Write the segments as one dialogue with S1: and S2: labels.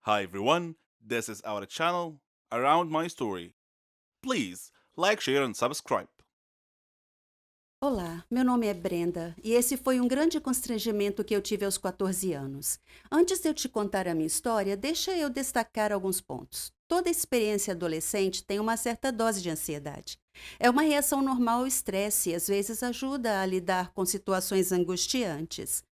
S1: Hi everyone, this is our channel Around My Story. Please like, share and subscribe.
S2: Olá, meu nome é Brenda e esse foi um grande constrangimento que eu tive aos 14 anos. Antes de eu te contar a minha história, deixa eu destacar alguns pontos. Toda experiência adolescente tem uma certa dose de ansiedade. É uma reação normal ao estresse e às vezes ajuda a lidar com situações angustiantes.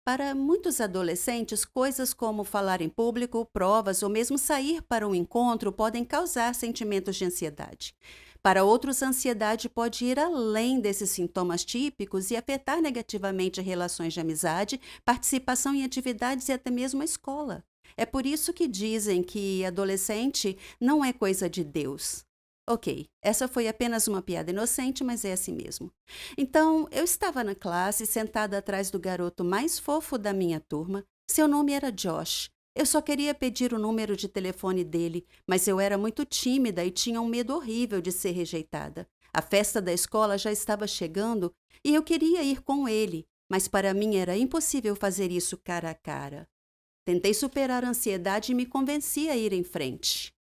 S2: Para muitos adolescentes, coisas como falar em público, provas ou mesmo sair para um encontro podem causar sentimentos de ansiedade. Para outros, a ansiedade pode ir além desses sintomas típicos e afetar negativamente relações de amizade, participação em atividades e até mesmo a escola. É por isso que dizem que adolescente não é coisa de Deus. Ok, essa foi apenas uma piada inocente, mas é assim mesmo. Então, eu estava na classe, sentada atrás do garoto mais fofo da minha turma. Seu nome era Josh. Eu só queria pedir o número de telefone dele, mas eu era muito tímida e tinha um medo horrível de ser rejeitada. A festa da escola já estava chegando e eu queria ir com ele, mas para mim era impossível fazer isso cara a cara. Tentei superar a ansiedade e me convenci a ir em frente.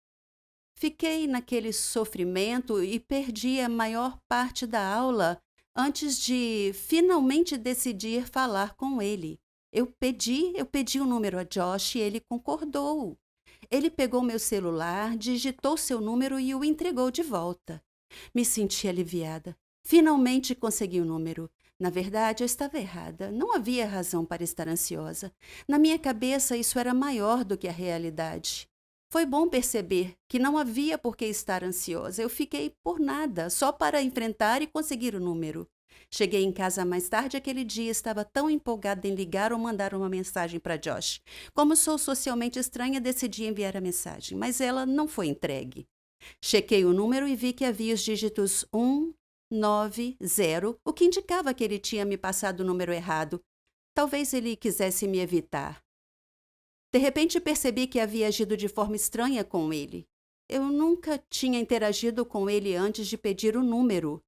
S2: Fiquei naquele sofrimento e perdi a maior parte da aula antes de finalmente decidir falar com ele. Eu pedi o número a Josh e ele concordou. Ele pegou meu celular, digitou seu número e o entregou de volta. Me senti aliviada. Finalmente consegui o número. Na verdade, eu estava errada. Não havia razão para estar ansiosa. Na minha cabeça, isso era maior do que a realidade. Foi bom perceber que não havia por que estar ansiosa. Eu fiquei por nada, só para enfrentar e conseguir o número. Cheguei em casa mais tarde aquele dia e estava tão empolgada em ligar ou mandar uma mensagem para Josh. Como sou socialmente estranha, decidi enviar a mensagem, mas ela não foi entregue. Chequei o número e vi que havia os dígitos 190, o que indicava que ele tinha me passado o número errado. Talvez ele quisesse me evitar. De repente percebi que havia agido de forma estranha com ele. Eu nunca tinha interagido com ele antes de pedir o número.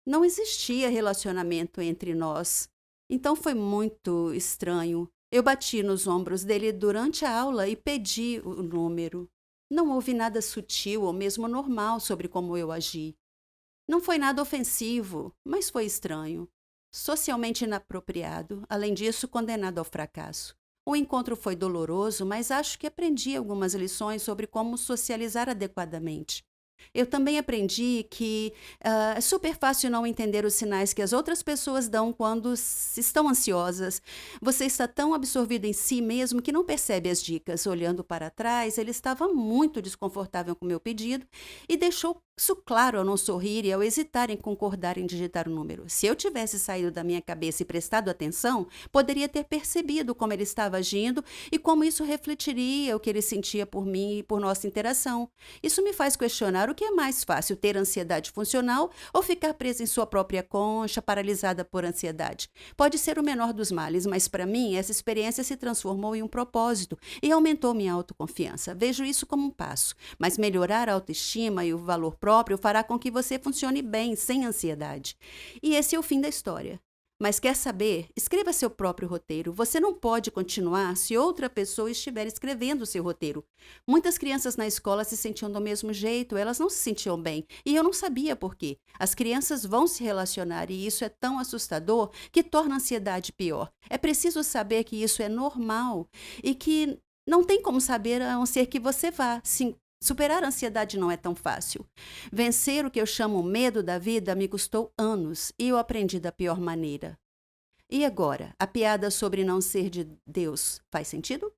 S2: Não existia relacionamento entre nós. Então foi muito estranho. Eu bati nos ombros dele durante a aula e pedi o número. Não houve nada sutil ou mesmo normal sobre como eu agi. Não foi nada ofensivo, mas foi estranho. Socialmente inapropriado, além disso, condenado ao fracasso. O encontro foi doloroso, mas acho que aprendi algumas lições sobre como socializar adequadamente. Eu também aprendi que é super fácil não entender os sinais que as outras pessoas dão quando estão ansiosas. Você está tão absorvido em si mesmo que não percebe as dicas. Olhando para trás, ele estava muito desconfortável com o meu pedido e deixou isso claro ao não sorrir e ao hesitar em concordar em digitar o número. Se eu tivesse saído da minha cabeça e prestado atenção, poderia ter percebido como ele estava agindo e como isso refletiria o que ele sentia por mim e por nossa interação. Isso me faz questionar o que é mais fácil, ter ansiedade funcional ou ficar presa em sua própria concha, paralisada por ansiedade. Pode ser o menor dos males, mas para mim essa experiência se transformou em um propósito e aumentou minha autoconfiança. Vejo isso como um passo, mas melhorar a autoestima e o valor próprio fará com que você funcione bem, sem ansiedade. E esse é o fim da história. Mas quer saber? Escreva seu próprio roteiro. Você não pode continuar se outra pessoa estiver escrevendo o seu roteiro. Muitas crianças na escola se sentiam do mesmo jeito, elas não se sentiam bem. E eu não sabia por quê. As crianças vão se relacionar e isso é tão assustador que torna a ansiedade pior. É preciso saber que isso é normal e que não tem como saber a não ser que você vá. Sim, superar a ansiedade não é tão fácil. Vencer o que eu chamo medo da vida me custou anos e eu aprendi da pior maneira. E agora, a piada sobre não ser de Deus faz sentido?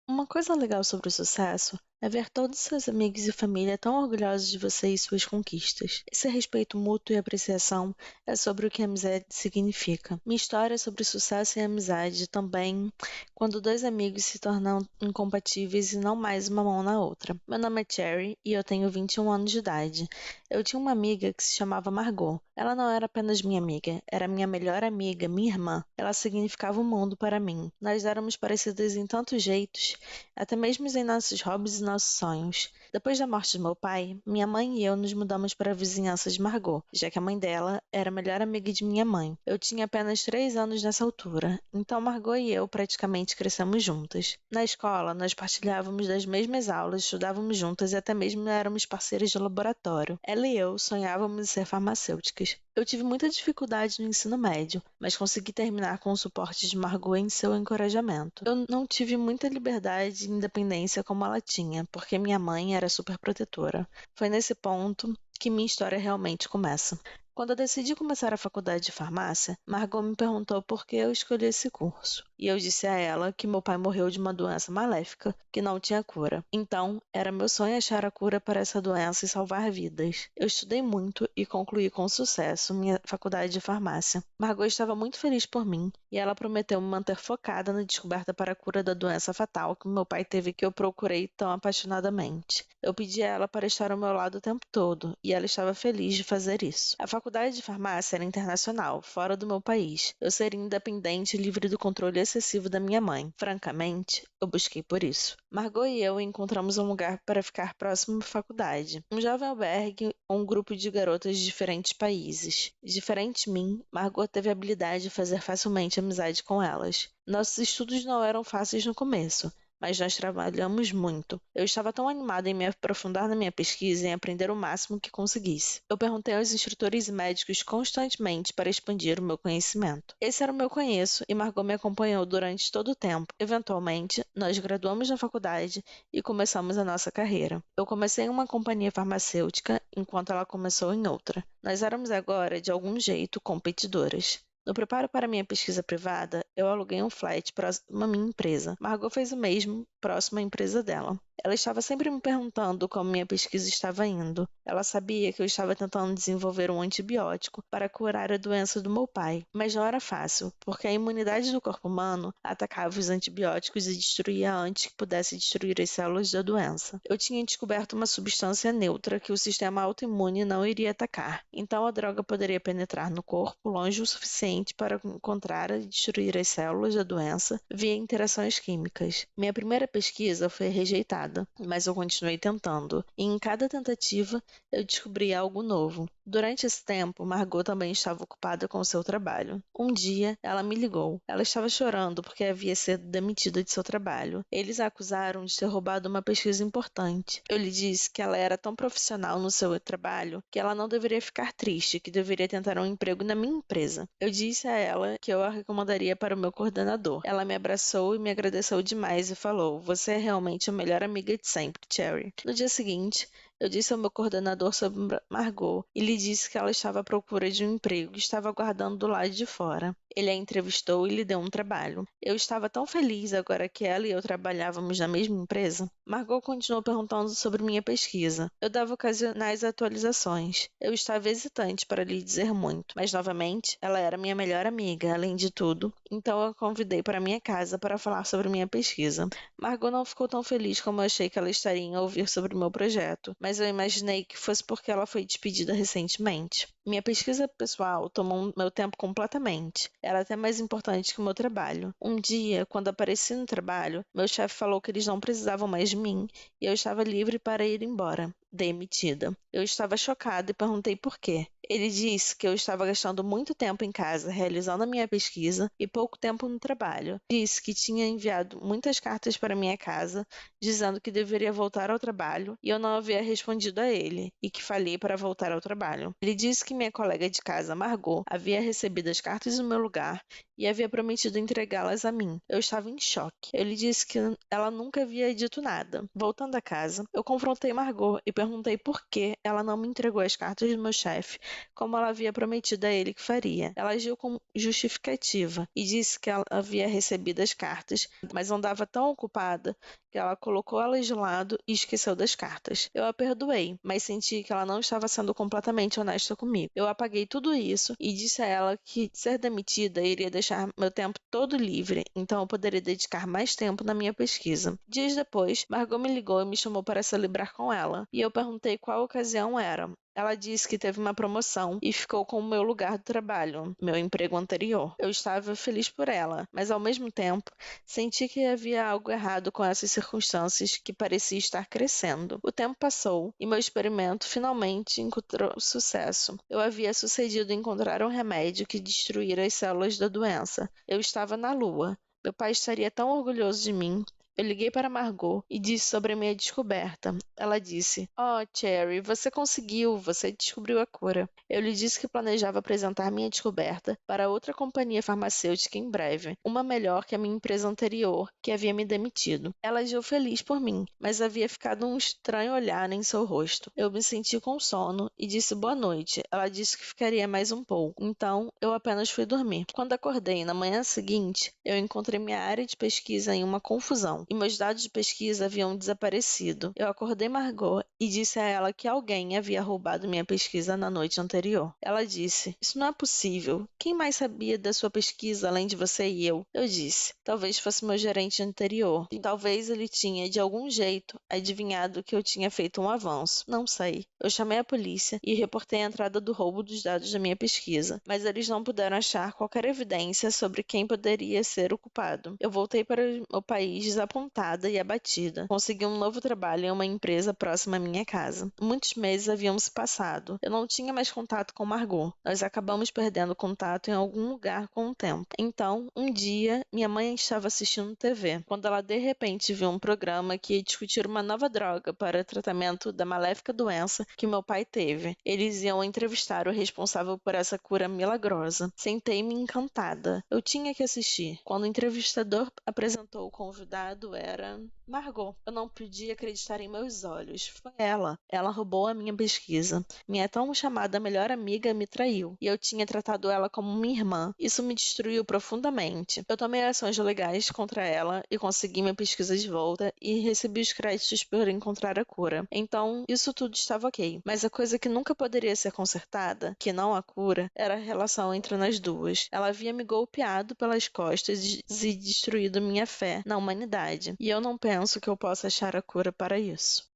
S3: Uma coisa legal sobre o sucesso é ver todos seus amigos e família tão orgulhosos de você e suas conquistas. Esse respeito mútuo e apreciação é sobre o que a amizade significa. Minha história é sobre sucesso e amizade também, quando dois amigos se tornam incompatíveis e não mais uma mão na outra. Meu nome é Cherry e eu tenho 21 anos de idade. Eu tinha uma amiga que se chamava Margot. Ela não era apenas minha amiga, era minha melhor amiga, minha irmã. Ela significava o mundo para mim. Nós éramos parecidas em tantos jeitos, até mesmo em nossos hobbies e nossos sonhos. Depois da morte de meu pai, minha mãe e eu nos mudamos para a vizinhança de Margot, já que a mãe dela era a melhor amiga de minha mãe. Eu tinha apenas 3 anos nessa altura, então Margot e eu praticamente crescemos juntas. Na escola, nós partilhávamos das mesmas aulas, estudávamos juntas e até mesmo éramos parceiras de laboratório. Ela e eu sonhávamos em ser farmacêuticas. Eu tive muita dificuldade no ensino médio, mas consegui terminar com o suporte de Margot em seu encorajamento. Eu não tive muita liberdade e independência como ela tinha, porque minha mãe era super protetora. Foi nesse ponto que minha história realmente começa. Quando eu decidi começar a faculdade de farmácia, Margot me perguntou por que eu escolhi esse curso. E eu disse a ela que meu pai morreu de uma doença maléfica que não tinha cura. Então, era meu sonho achar a cura para essa doença e salvar vidas. Eu estudei muito e concluí com sucesso minha faculdade de farmácia. Margot estava muito feliz por mim e ela prometeu me manter focada na descoberta para a cura da doença fatal que meu pai teve que eu procurei tão apaixonadamente. Eu pedi a ela para estar ao meu lado o tempo todo e ela estava feliz de fazer isso. A faculdade de farmácia era internacional, fora do meu país. Eu seria independente e livre do controle excessivo da minha mãe. Francamente, eu busquei por isso. Margot e eu encontramos um lugar para ficar próximo à faculdade. Um jovem albergue com um grupo de garotas de diferentes países. Diferente de mim, Margot teve a habilidade de fazer facilmente amizade com elas. Nossos estudos não eram fáceis no começo, mas nós trabalhamos muito. Eu estava tão animada em me aprofundar na minha pesquisa e em aprender o máximo que conseguisse. Eu perguntei aos instrutores e médicos constantemente para expandir o meu conhecimento. Esse era o meu conheço e Margot me acompanhou durante todo o tempo. Eventualmente, nós graduamos na faculdade e começamos a nossa carreira. Eu comecei em uma companhia farmacêutica, enquanto ela começou em outra. Nós éramos agora, de algum jeito, competidoras. No preparo para minha pesquisa privada, eu aluguei um flat próximo à minha empresa. Margot fez o mesmo, próximo à empresa dela. Ela estava sempre me perguntando como minha pesquisa estava indo. Ela sabia que eu estava tentando desenvolver um antibiótico para curar a doença do meu pai, mas não era fácil, porque a imunidade do corpo humano atacava os antibióticos e destruía antes que pudesse destruir as células da doença. Eu tinha descoberto uma substância neutra que o sistema autoimune não iria atacar, então a droga poderia penetrar no corpo longe o suficiente para encontrar e destruir as células da doença via interações químicas. Minha primeira pesquisa foi rejeitada, mas eu continuei tentando, e em cada tentativa eu descobri algo novo. Durante esse tempo, Margot também estava ocupada com seu trabalho. Um dia, ela me ligou. Ela estava chorando porque havia sido demitida de seu trabalho. Eles a acusaram de ter roubado uma pesquisa importante. Eu lhe disse que ela era tão profissional no seu trabalho que ela não deveria ficar triste, que deveria tentar um emprego na minha empresa. Eu disse a ela que eu a recomendaria para o meu coordenador. Ela me abraçou e me agradeceu demais e falou: "Você é realmente a melhor amiga de sempre, Cherry." No dia seguinte, eu disse ao meu coordenador sobre Margot e lhe disse que ela estava à procura de um emprego e estava aguardando do lado de fora. Ele a entrevistou e lhe deu um trabalho. Eu estava tão feliz agora que ela e eu trabalhávamos na mesma empresa. Margot continuou perguntando sobre minha pesquisa. Eu dava ocasionais atualizações. Eu estava hesitante para lhe dizer muito, mas novamente, ela era minha melhor amiga, além de tudo, então eu a convidei para minha casa para falar sobre minha pesquisa. Margot não ficou tão feliz como eu achei que ela estaria em ouvir sobre o meu projeto, mas eu imaginei que fosse porque ela foi despedida recentemente. Minha pesquisa pessoal tomou meu tempo completamente. Era até mais importante que o meu trabalho. Um dia, quando apareci no trabalho, meu chefe falou que eles não precisavam mais de mim e eu estava livre para ir embora. Demitida. Eu estava chocada e perguntei por quê. Ele disse que eu estava gastando muito tempo em casa realizando a minha pesquisa e pouco tempo no trabalho. Disse que tinha enviado muitas cartas para minha casa dizendo que deveria voltar ao trabalho e eu não havia respondido a ele e que falhei para voltar ao trabalho. Ele disse que minha colega de casa, Margot, havia recebido as cartas no meu lugar e havia prometido entregá-las a mim. Eu estava em choque. Eu lhe disse que ela nunca havia dito nada. Voltando a casa, eu confrontei Margot e perguntei por que ela não me entregou as cartas do meu chefe, como ela havia prometido a ele que faria. Ela agiu com justificativa e disse que ela havia recebido as cartas, mas andava tão ocupada que ela colocou elas de lado e esqueceu das cartas. Eu a perdoei, mas senti que ela não estava sendo completamente honesta comigo. Eu apaguei tudo isso e disse a ela que ser demitida iria deixar meu tempo todo livre, então eu poderia dedicar mais tempo na minha pesquisa. Dias depois, Margot me ligou e me chamou para celebrar com ela, e eu perguntei qual ocasião era. Ela disse que teve uma promoção e ficou com o meu lugar de trabalho, meu emprego anterior. Eu estava feliz por ela, mas ao mesmo tempo senti que havia algo errado com essas circunstâncias que parecia estar crescendo. O tempo passou e meu experimento finalmente encontrou sucesso. Eu havia sucedido em encontrar um remédio que destruíra as células da doença. Eu estava na Lua. Meu pai estaria tão orgulhoso de mim. Eu liguei para Margot e disse sobre a minha descoberta. Ela disse: "Oh, Cherry, você conseguiu, você descobriu a cura." Eu lhe disse que planejava apresentar minha descoberta para outra companhia farmacêutica em breve, uma melhor que a minha empresa anterior, que havia me demitido. Ela agiu feliz por mim, mas havia ficado um estranho olhar em seu rosto. Eu me senti com sono e disse boa noite. Ela disse que ficaria mais um pouco, então eu apenas fui dormir. Quando acordei na manhã seguinte, eu encontrei minha área de pesquisa em uma confusão e meus dados de pesquisa haviam desaparecido. Eu acordei Margot e disse a ela que alguém havia roubado minha pesquisa na noite anterior. Ela disse: "Isso não é possível. Quem mais sabia da sua pesquisa além de você e eu?" Eu disse: "Talvez fosse meu gerente anterior. E talvez ele tinha, de algum jeito, adivinhado que eu tinha feito um avanço. Não sei." Eu chamei a polícia e reportei a entrada do roubo dos dados da minha pesquisa, mas eles não puderam achar qualquer evidência sobre quem poderia ser o culpado. Eu voltei para o país desapontada e abatida. Consegui um novo trabalho em uma empresa próxima à minha casa. Muitos meses haviam se passado. Eu não tinha mais contato com Margot. Nós acabamos perdendo contato em algum lugar com o tempo. Então, um dia, minha mãe estava assistindo TV, quando ela de repente viu um programa que ia discutir uma nova droga para tratamento da maléfica doença que meu pai teve. Eles iam entrevistar o responsável por essa cura milagrosa. Sentei-me encantada. Eu tinha que assistir. Quando o entrevistador apresentou o convidado, era Margot. Eu não podia acreditar em meus olhos. Foi ela. Ela roubou a minha pesquisa. Minha tão chamada melhor amiga me traiu. E eu tinha tratado ela como minha irmã. Isso me destruiu profundamente. Eu tomei ações legais contra ela e consegui minha pesquisa de volta e recebi os créditos por encontrar a cura. Então, isso tudo estava ok. Mas a coisa que nunca poderia ser consertada, que não a cura, era a relação entre nós duas. Ela havia me golpeado pelas costas e destruído minha fé na humanidade. E eu não penso que eu possa achar a cura para isso.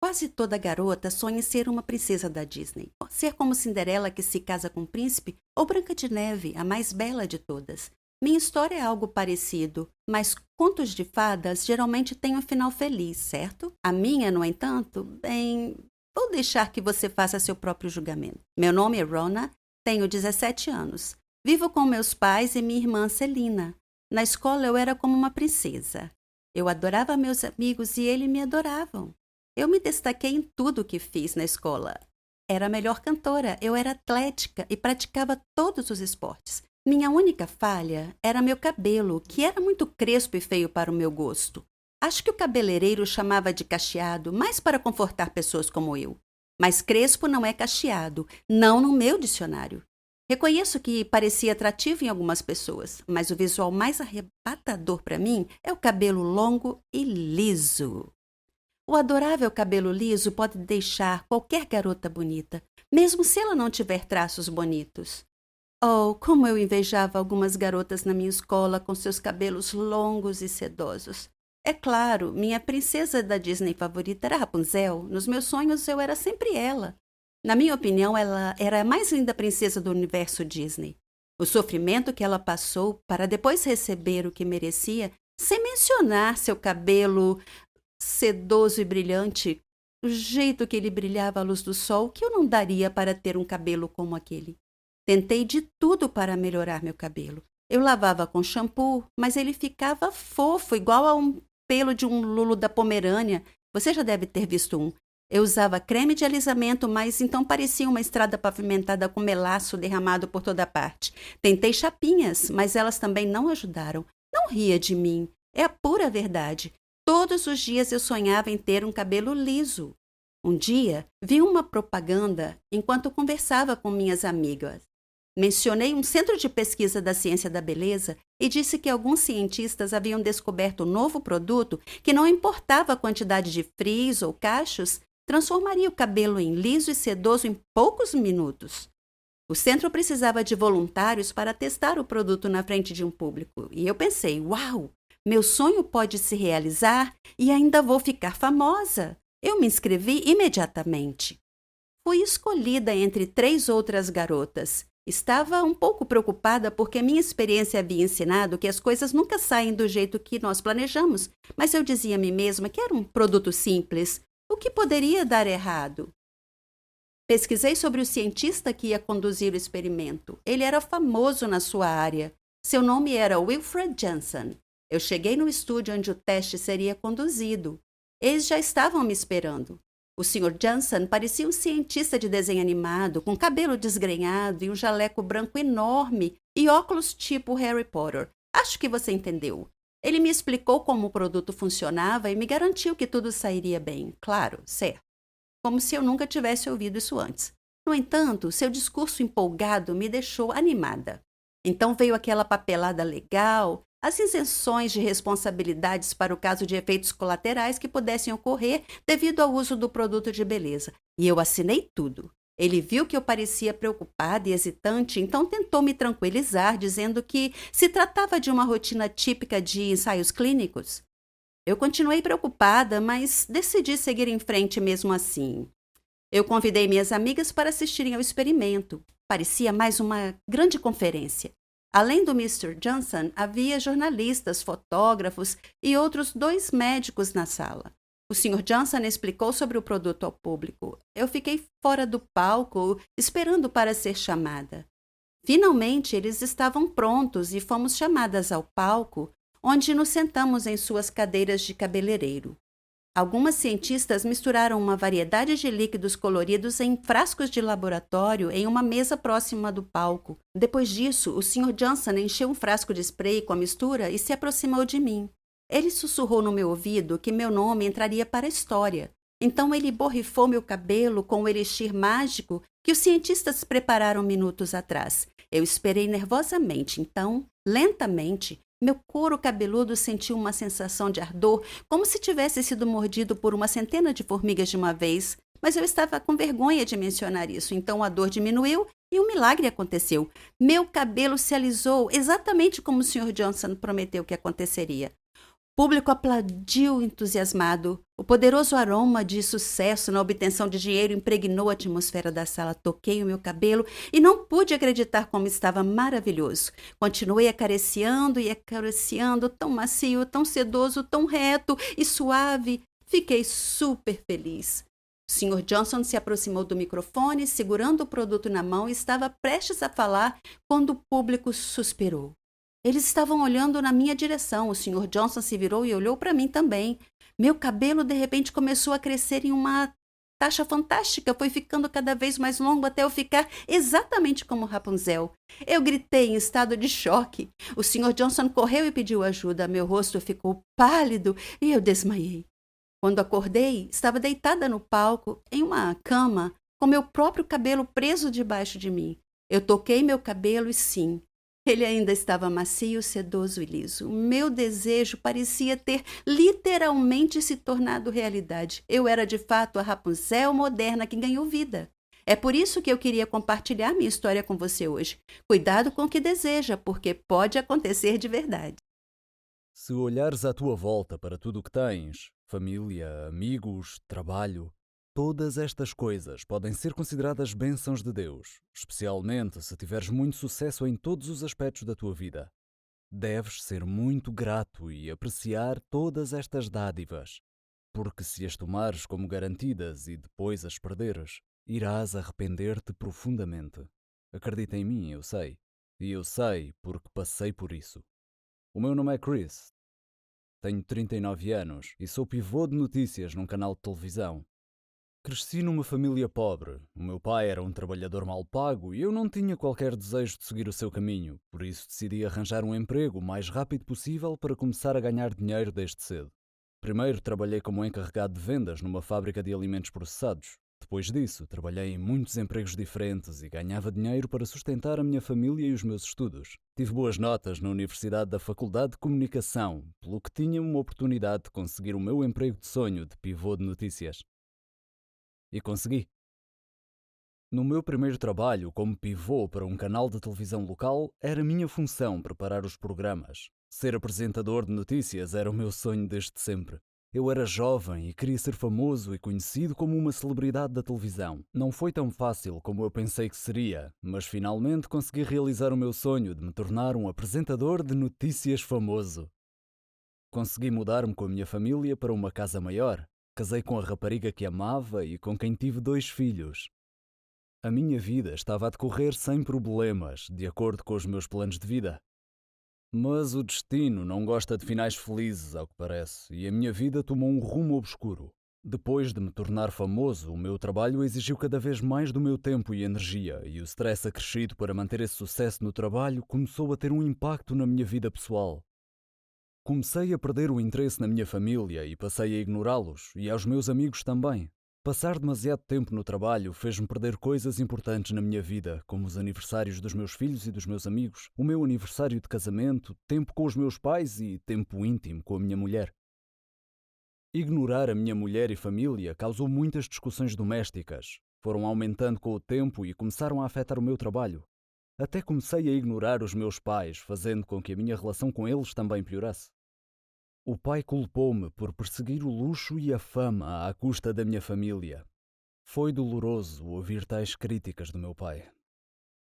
S2: Quase toda garota sonha em ser uma princesa da Disney. Ser como Cinderela que se casa com um príncipe ou Branca de Neve, a mais bela de todas. Minha história é algo parecido, mas contos de fadas geralmente têm um final feliz, certo? A minha, no entanto, bem, vou deixar que você faça seu próprio julgamento. Meu nome é Rona, tenho 17 anos. Vivo com meus pais e minha irmã Celina. Na escola eu era como uma princesa. Eu adorava meus amigos e eles me adoravam. Eu me destaquei em tudo o que fiz na escola. Era a melhor cantora, eu era atlética e praticava todos os esportes. Minha única falha era meu cabelo, que era muito crespo e feio para o meu gosto. Acho que o cabeleireiro chamava de cacheado, mais para confortar pessoas como eu. Mas crespo não é cacheado, não no meu dicionário. Reconheço que parecia atrativo em algumas pessoas, mas o visual mais arrebatador para mim é o cabelo longo e liso. O adorável cabelo liso pode deixar qualquer garota bonita, mesmo se ela não tiver traços bonitos. Oh, como eu invejava algumas garotas na minha escola com seus cabelos longos e sedosos. É claro, minha princesa da Disney favorita era Rapunzel. Nos meus sonhos eu era sempre ela. Na minha opinião, ela era a mais linda princesa do universo Disney. O sofrimento que ela passou para depois receber o que merecia, sem mencionar seu cabelo sedoso e brilhante, o jeito que ele brilhava à luz do sol, que eu não daria para ter um cabelo como aquele. Tentei de tudo para melhorar meu cabelo. Eu lavava com shampoo, mas ele ficava fofo, igual a um pelo de um lulo da Pomerânia. Você já deve ter visto um. Eu usava creme de alisamento, mas então parecia uma estrada pavimentada com melaço derramado por toda parte. Tentei chapinhas, mas elas também não ajudaram. Não ria de mim. É a pura verdade. Todos os dias eu sonhava em ter um cabelo liso. Um dia, vi uma propaganda enquanto conversava com minhas amigas. Mencionei um centro de pesquisa da ciência da beleza e disse que alguns cientistas haviam descoberto um novo produto que não importava a quantidade de frizz ou cachos, transformaria o cabelo em liso e sedoso em poucos minutos. O centro precisava de voluntários para testar o produto na frente de um público. E eu pensei, uau, meu sonho pode se realizar e ainda vou ficar famosa. Eu me inscrevi imediatamente. Fui escolhida entre 3 outras garotas. Estava um pouco preocupada porque minha experiência havia ensinado que as coisas nunca saem do jeito que nós planejamos, mas eu dizia a mim mesma que era um produto simples. O que poderia dar errado? Pesquisei sobre o cientista que ia conduzir o experimento. Ele era famoso na sua área. Seu nome era Wilfred Janssen. Eu cheguei no estúdio onde o teste seria conduzido. Eles já estavam me esperando. O Sr. Janssen parecia um cientista de desenho animado, com cabelo desgrenhado e um jaleco branco enorme e óculos tipo Harry Potter. Acho que você entendeu. Ele me explicou como o produto funcionava e me garantiu que tudo sairia bem. Claro, certo. Como se eu nunca tivesse ouvido isso antes. No entanto, seu discurso empolgado me deixou animada. Então veio aquela papelada legal, as isenções de responsabilidades para o caso de efeitos colaterais que pudessem ocorrer devido ao uso do produto de beleza. E eu assinei tudo. Ele viu que eu parecia preocupada e hesitante, então tentou me tranquilizar, dizendo que se tratava de uma rotina típica de ensaios clínicos. Eu continuei preocupada, mas decidi seguir em frente mesmo assim. Eu convidei minhas amigas para assistirem ao experimento. Parecia mais uma grande conferência. Além do Mr. Johnson, havia jornalistas, fotógrafos e outros 2 médicos na sala. O Sr. Johnson explicou sobre o produto ao público. Eu fiquei fora do palco, esperando para ser chamada. Finalmente, eles estavam prontos e fomos chamadas ao palco, onde nos sentamos em suas cadeiras de cabeleireiro. Algumas cientistas misturaram uma variedade de líquidos coloridos em frascos de laboratório em uma mesa próxima do palco. Depois disso, o Sr. Johnson encheu um frasco de spray com a mistura e se aproximou de mim. Ele sussurrou no meu ouvido que meu nome entraria para a história. Então ele borrifou meu cabelo com o elixir mágico que os cientistas prepararam minutos atrás. Eu esperei nervosamente, então, lentamente, meu couro cabeludo sentiu uma sensação de ardor, como se tivesse sido mordido por uma centena de formigas de uma vez. Mas eu estava com vergonha de mencionar isso, então a dor diminuiu e um milagre aconteceu. Meu cabelo se alisou, exatamente como o Sr. Johnson prometeu que aconteceria. O público aplaudiu entusiasmado. O poderoso aroma de sucesso na obtenção de dinheiro impregnou a atmosfera da sala. Toquei o meu cabelo e não pude acreditar como estava maravilhoso. Continuei acariciando e acariciando, tão macio, tão sedoso, tão reto e suave. Fiquei super feliz. O Sr. Johnson se aproximou do microfone, segurando o produto na mão e estava prestes a falar quando o público suspirou. Eles estavam olhando na minha direção. O Sr. Johnson se virou e olhou para mim também. Meu cabelo, de repente, começou a crescer em uma taxa fantástica. Foi ficando cada vez mais longo até eu ficar exatamente como Rapunzel. Eu gritei em estado de choque. O Sr. Johnson correu e pediu ajuda. Meu rosto ficou pálido e eu desmaiei. Quando acordei, estava deitada no palco, em uma cama, com meu próprio cabelo preso debaixo de mim. Eu toquei meu cabelo e sim, ele ainda estava macio, sedoso e liso. Meu desejo parecia ter literalmente se tornado realidade. Eu era de fato a Rapunzel moderna que ganhou vida. É por isso que eu queria compartilhar minha história com você hoje. Cuidado com o que deseja, porque pode acontecer de verdade.
S4: Se olhares à tua volta para tudo o que tens, família, amigos, trabalho, todas estas coisas podem ser consideradas bênçãos de Deus, especialmente se tiveres muito sucesso em todos os aspectos da tua vida. Deves ser muito grato e apreciar todas estas dádivas, porque se as tomares como garantidas e depois as perderes, irás arrepender-te profundamente. Acredita em mim, eu sei. E eu sei porque passei por isso. O meu nome é Chris. Tenho 39 anos e sou pivô de notícias num canal de televisão. Cresci numa família pobre. O meu pai era um trabalhador mal pago e eu não tinha qualquer desejo de seguir o seu caminho, por isso decidi arranjar um emprego o mais rápido possível para começar a ganhar dinheiro desde cedo. Primeiro trabalhei como encarregado de vendas numa fábrica de alimentos processados. Depois disso, trabalhei em muitos empregos diferentes e ganhava dinheiro para sustentar a minha família e os meus estudos. Tive boas notas na Universidade da Faculdade de Comunicação, pelo que tinha uma oportunidade de conseguir o meu emprego de sonho de pivô de notícias. E consegui. No meu primeiro trabalho como pivô para um canal de televisão local, era minha função preparar os programas. Ser apresentador de notícias era o meu sonho desde sempre. Eu era jovem e queria ser famoso e conhecido como uma celebridade da televisão. Não foi tão fácil como eu pensei que seria, mas finalmente consegui realizar o meu sonho de me tornar um apresentador de notícias famoso. Consegui mudar-me com a minha família para uma casa maior. Casei com a rapariga que amava e com quem tive 2 filhos. A minha vida estava a decorrer sem problemas, de acordo com os meus planos de vida. Mas o destino não gosta de finais felizes, ao que parece, e a minha vida tomou um rumo obscuro. Depois de me tornar famoso, o meu trabalho exigiu cada vez mais do meu tempo e energia, e o stress acrescido para manter esse sucesso no trabalho começou a ter um impacto na minha vida pessoal. Comecei a perder o interesse na minha família e passei a ignorá-los, e aos meus amigos também. Passar demasiado tempo no trabalho fez-me perder coisas importantes na minha vida, como os aniversários dos meus filhos e dos meus amigos, o meu aniversário de casamento, tempo com os meus pais e tempo íntimo com a minha mulher. Ignorar a minha mulher e família causou muitas discussões domésticas. Foram aumentando com o tempo e começaram a afetar o meu trabalho. Até comecei a ignorar os meus pais, fazendo com que a minha relação com eles também piorasse. O pai culpou-me por perseguir o luxo e a fama à custa da minha família. Foi doloroso ouvir tais críticas do meu pai.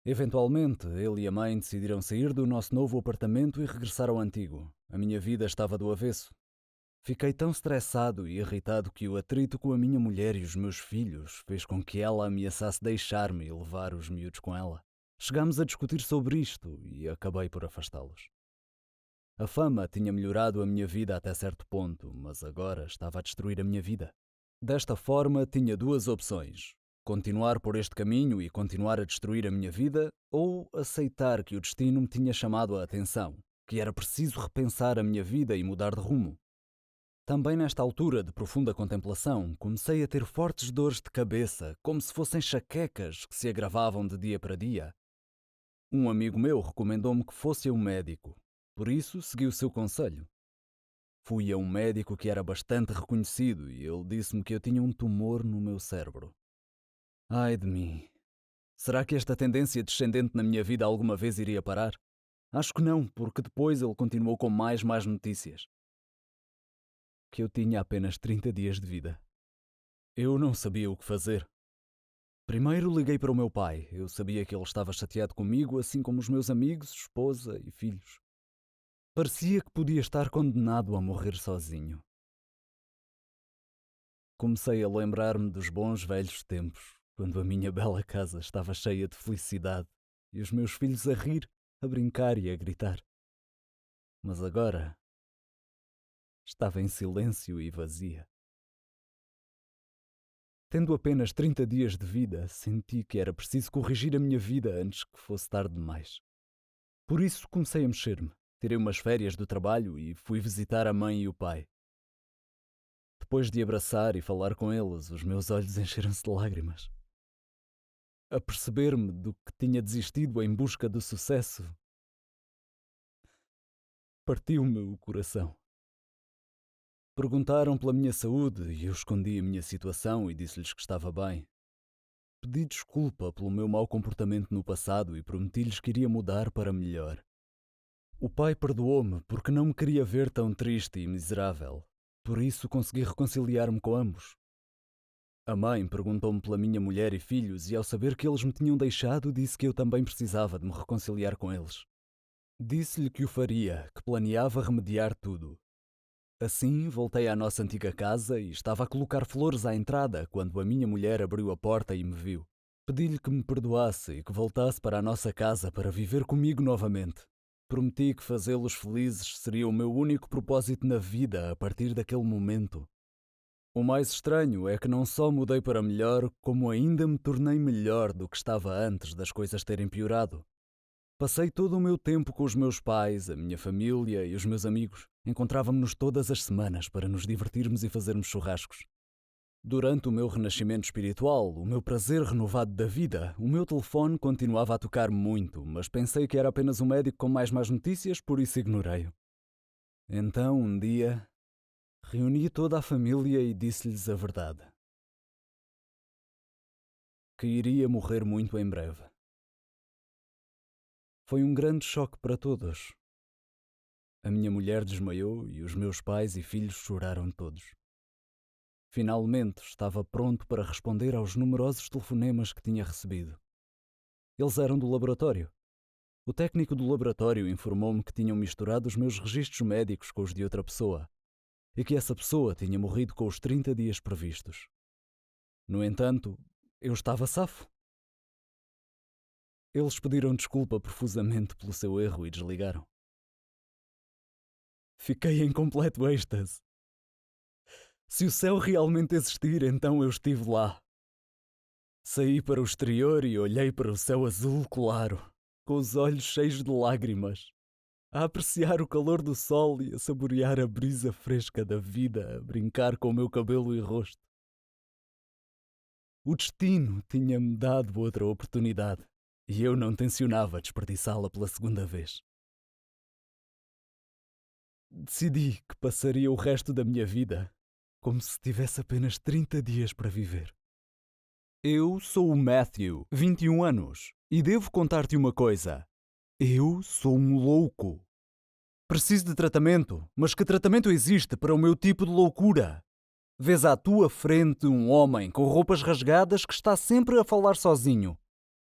S4: Eventualmente, ele e a mãe decidiram sair do nosso novo apartamento e regressar ao antigo. A minha vida estava do avesso. Fiquei tão estressado e irritado que o atrito com a minha mulher e os meus filhos fez com que ela ameaçasse deixar-me e levar os miúdos com ela. Chegámos a discutir sobre isto e acabei por afastá-los. A fama tinha melhorado a minha vida até certo ponto, mas agora estava a destruir a minha vida. Desta forma, tinha 2 opções: continuar por este caminho e continuar a destruir a minha vida, ou aceitar que o destino me tinha chamado a atenção, que era preciso repensar a minha vida e mudar de rumo. Também nesta altura de profunda contemplação, comecei a ter fortes dores de cabeça, como se fossem enxaquecas que se agravavam de dia para dia. Um amigo meu recomendou-me que fosse a um médico. Por isso, segui o seu conselho. Fui a um médico que era bastante reconhecido e ele disse-me que eu tinha um tumor no meu cérebro. Ai de mim! Será que esta tendência descendente na minha vida alguma vez iria parar? Acho que não, porque depois ele continuou com mais notícias. Que eu tinha apenas 30 dias de vida. Eu não sabia o que fazer. Primeiro liguei para o meu pai. Eu sabia que ele estava chateado comigo, assim como os meus amigos, esposa e filhos. Parecia que podia estar condenado a morrer sozinho. Comecei a lembrar-me dos bons velhos tempos, quando a minha bela casa estava cheia de felicidade e os meus filhos a rir, a brincar e a gritar. Mas agora estava em silêncio e vazia. Tendo apenas 30 dias de vida, senti que era preciso corrigir a minha vida antes que fosse tarde demais. Por isso comecei a mexer-me. Tirei umas férias do trabalho e fui visitar a mãe e o pai. Depois de abraçar e falar com eles, os meus olhos encheram-se de lágrimas. A perceber-me do que tinha desistido em busca do sucesso, partiu-me o coração. Perguntaram pela minha saúde e eu escondi a minha situação e disse-lhes que estava bem. Pedi desculpa pelo meu mau comportamento no passado e prometi-lhes que iria mudar para melhor. O pai perdoou-me porque não me queria ver tão triste e miserável. Por isso consegui reconciliar-me com ambos. A mãe perguntou-me pela minha mulher e filhos e ao saber que eles me tinham deixado, disse que eu também precisava de me reconciliar com eles. Disse-lhe que o faria, que planeava remediar tudo. Assim, voltei à nossa antiga casa e estava a colocar flores à entrada quando a minha mulher abriu a porta e me viu. Pedi-lhe que me perdoasse e que voltasse para a nossa casa para viver comigo novamente. Prometi que fazê-los felizes seria o meu único propósito na vida a partir daquele momento. O mais estranho é que não só mudei para melhor, como ainda me tornei melhor do que estava antes das coisas terem piorado. Passei todo o meu tempo com os meus pais, a minha família e os meus amigos. Encontrávamos-nos todas as semanas para nos divertirmos e fazermos churrascos. Durante o meu renascimento espiritual, o meu prazer renovado da vida, o meu telefone continuava a tocar muito, mas pensei que era apenas um médico com mais notícias, por isso ignorei-o. Então, um dia, reuni toda a família e disse-lhes a verdade. Que iria morrer muito em breve. Foi um grande choque para todos. A minha mulher desmaiou e os meus pais e filhos choraram todos. Finalmente estava pronto para responder aos numerosos telefonemas que tinha recebido. Eles eram do laboratório. O técnico do laboratório informou-me que tinham misturado os meus registros médicos com os de outra pessoa e que essa pessoa tinha morrido com os 30 dias previstos. No entanto, eu estava safo. Eles pediram desculpa profusamente pelo seu erro e desligaram. Fiquei em completo êxtase. Se o céu realmente existir, então eu estive lá. Saí para o exterior e olhei para o céu azul claro, com os olhos cheios de lágrimas, a apreciar o calor do sol e a saborear a brisa fresca da vida, a brincar com o meu cabelo e rosto. O destino tinha-me dado outra oportunidade e eu não tencionava desperdiçá-la pela segunda vez. Decidi que passaria o resto da minha vida como se tivesse apenas 30 dias para viver. Eu sou o Matthew, 21 anos, e devo contar-te uma coisa. Eu sou um louco. Preciso de tratamento, mas que tratamento existe para o meu tipo de loucura? Vês à tua frente um homem com roupas rasgadas que está sempre a falar sozinho.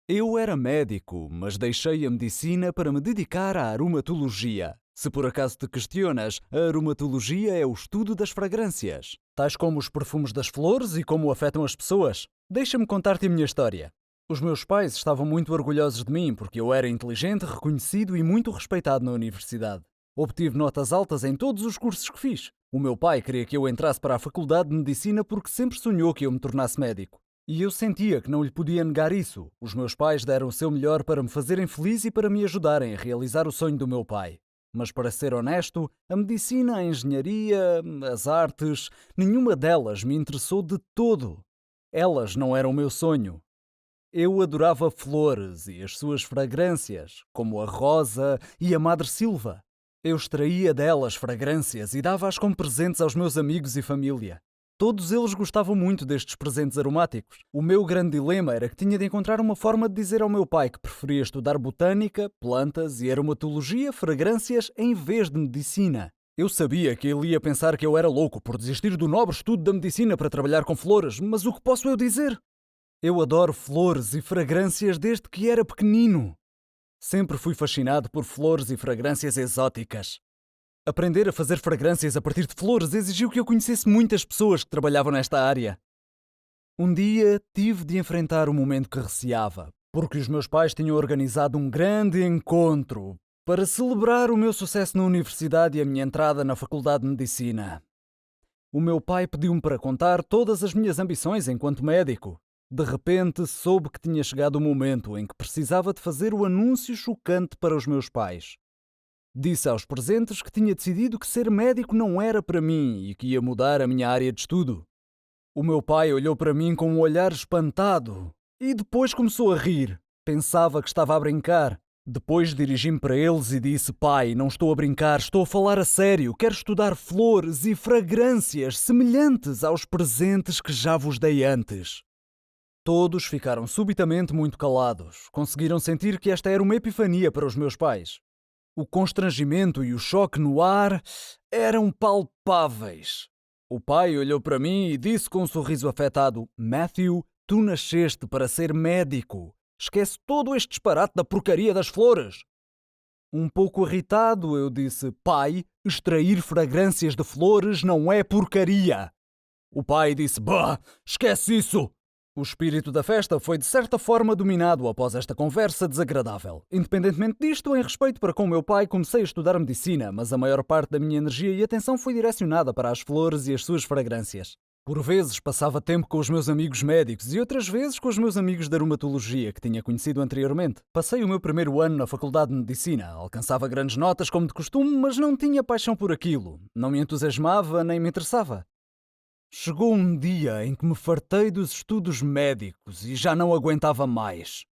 S4: Eu era médico, mas deixei a medicina para me dedicar à aromatologia. Se por acaso te questionas, a aromatologia é o estudo das fragrâncias, tais como os perfumes das flores e como afetam as pessoas. Deixa-me contar-te a minha história. Os meus pais estavam muito orgulhosos de mim porque eu era inteligente, reconhecido e muito respeitado na universidade. Obtive notas altas em todos os cursos que fiz. O meu pai queria que eu entrasse para a Faculdade de Medicina porque sempre sonhou que eu me tornasse médico. E eu sentia que não lhe podia negar isso. Os meus pais deram o seu melhor para me fazerem feliz e para me ajudarem a realizar o sonho do meu pai. Mas para ser honesto, a medicina, a engenharia, as artes, nenhuma delas me interessou de todo. Elas não eram o meu sonho. Eu adorava flores e as suas fragrâncias, como a rosa e a madressilva. Eu extraía delas fragrâncias e dava-as como presentes aos meus amigos e família. Todos eles gostavam muito destes presentes aromáticos. O meu grande dilema era que tinha de encontrar uma forma de dizer ao meu pai que preferia estudar botânica, plantas e aromatologia, fragrâncias, em vez de medicina. Eu sabia que ele ia pensar que eu era louco por desistir do nobre estudo da medicina para trabalhar com flores, mas o que posso eu dizer? Eu adoro flores e fragrâncias desde que era pequenino. Sempre fui fascinado por flores e fragrâncias exóticas. Aprender a fazer fragrâncias a partir de flores exigiu que eu conhecesse muitas pessoas que trabalhavam nesta área. Um dia tive de enfrentar um momento que receava, porque os meus pais tinham organizado um grande encontro para celebrar o meu sucesso na universidade e a minha entrada na Faculdade de Medicina. O meu pai pediu-me para contar todas as minhas ambições enquanto médico. De repente soube que tinha chegado o momento em que precisava de fazer o anúncio chocante para os meus pais. Disse aos presentes que tinha decidido que ser médico não era para mim e que ia mudar a minha área de estudo. O meu pai olhou para mim com um olhar espantado e depois começou a rir. Pensava que estava a brincar. Depois dirigi-me para eles e disse: "Pai, não estou a brincar, estou a falar a sério. Quero estudar flores e fragrâncias semelhantes aos presentes que já vos dei antes." Todos ficaram subitamente muito calados. Conseguiram sentir que esta era uma epifania para os meus pais. O constrangimento e o choque no ar eram palpáveis. O pai olhou para mim e disse com um sorriso afetado: "Matthew, tu nasceste para ser médico. Esquece todo este disparate da porcaria das flores." Um pouco irritado, eu disse: "Pai, extrair fragrâncias de flores não é porcaria." O pai disse: "Bah, esquece isso." O espírito da festa foi de certa forma dominado após esta conversa desagradável. Independentemente disto, em respeito para com o meu pai, comecei a estudar medicina, mas a maior parte da minha energia e atenção foi direcionada para as flores e as suas fragrâncias. Por vezes passava tempo com os meus amigos médicos e outras vezes com os meus amigos de aromatologia que tinha conhecido anteriormente. Passei o meu primeiro ano na Faculdade de Medicina, alcançava grandes notas como de costume, mas não tinha paixão por aquilo. Não me entusiasmava nem me interessava. Chegou um dia em que me fartei dos estudos médicos e já não aguentava mais.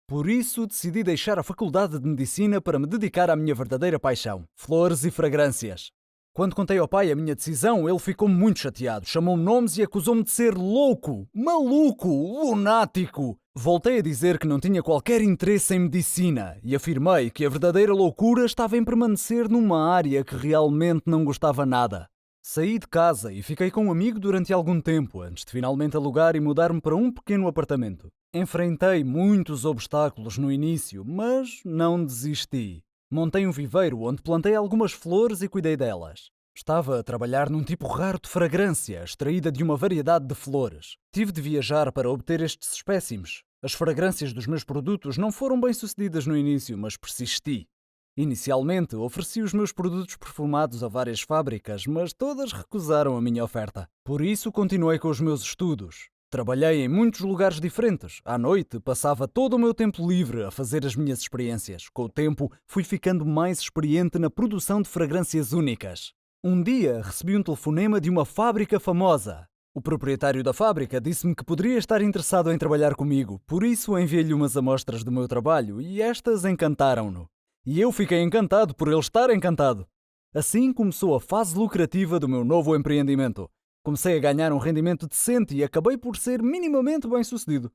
S4: Por isso decidi deixar a Faculdade de Medicina para me dedicar à minha verdadeira paixão, flores e fragrâncias. Quando contei ao pai a minha decisão, ele ficou muito chateado, chamou-me nomes e acusou-me de ser louco, maluco, lunático. Voltei a dizer que não tinha qualquer interesse em medicina e afirmei que a verdadeira loucura estava em permanecer numa área que realmente não gostava nada. Saí de casa e fiquei com um amigo durante algum tempo, antes de finalmente alugar e mudar-me para um pequeno apartamento. Enfrentei muitos obstáculos no início, mas não desisti. Montei um viveiro onde plantei algumas flores e cuidei delas. Estava a trabalhar num tipo raro de fragrância, extraída de uma variedade de flores. Tive de viajar para obter estes espécimes. As fragrâncias dos meus produtos não foram bem sucedidas no início, mas persisti. Inicialmente, ofereci os meus produtos perfumados a várias fábricas, mas todas recusaram a minha oferta. Por isso, continuei com os meus estudos. Trabalhei em muitos lugares diferentes. À noite, passava todo o meu tempo livre a fazer as minhas experiências. Com o tempo, fui ficando mais experiente na produção de fragrâncias únicas. Um dia, recebi um telefonema de uma fábrica famosa. O proprietário da fábrica disse-me que poderia estar interessado em trabalhar comigo, por isso enviei-lhe umas amostras do meu trabalho e estas encantaram-no. E eu fiquei encantado por ele estar encantado. Assim começou a fase lucrativa do meu novo empreendimento. Comecei a ganhar um rendimento decente e acabei por ser minimamente bem-sucedido.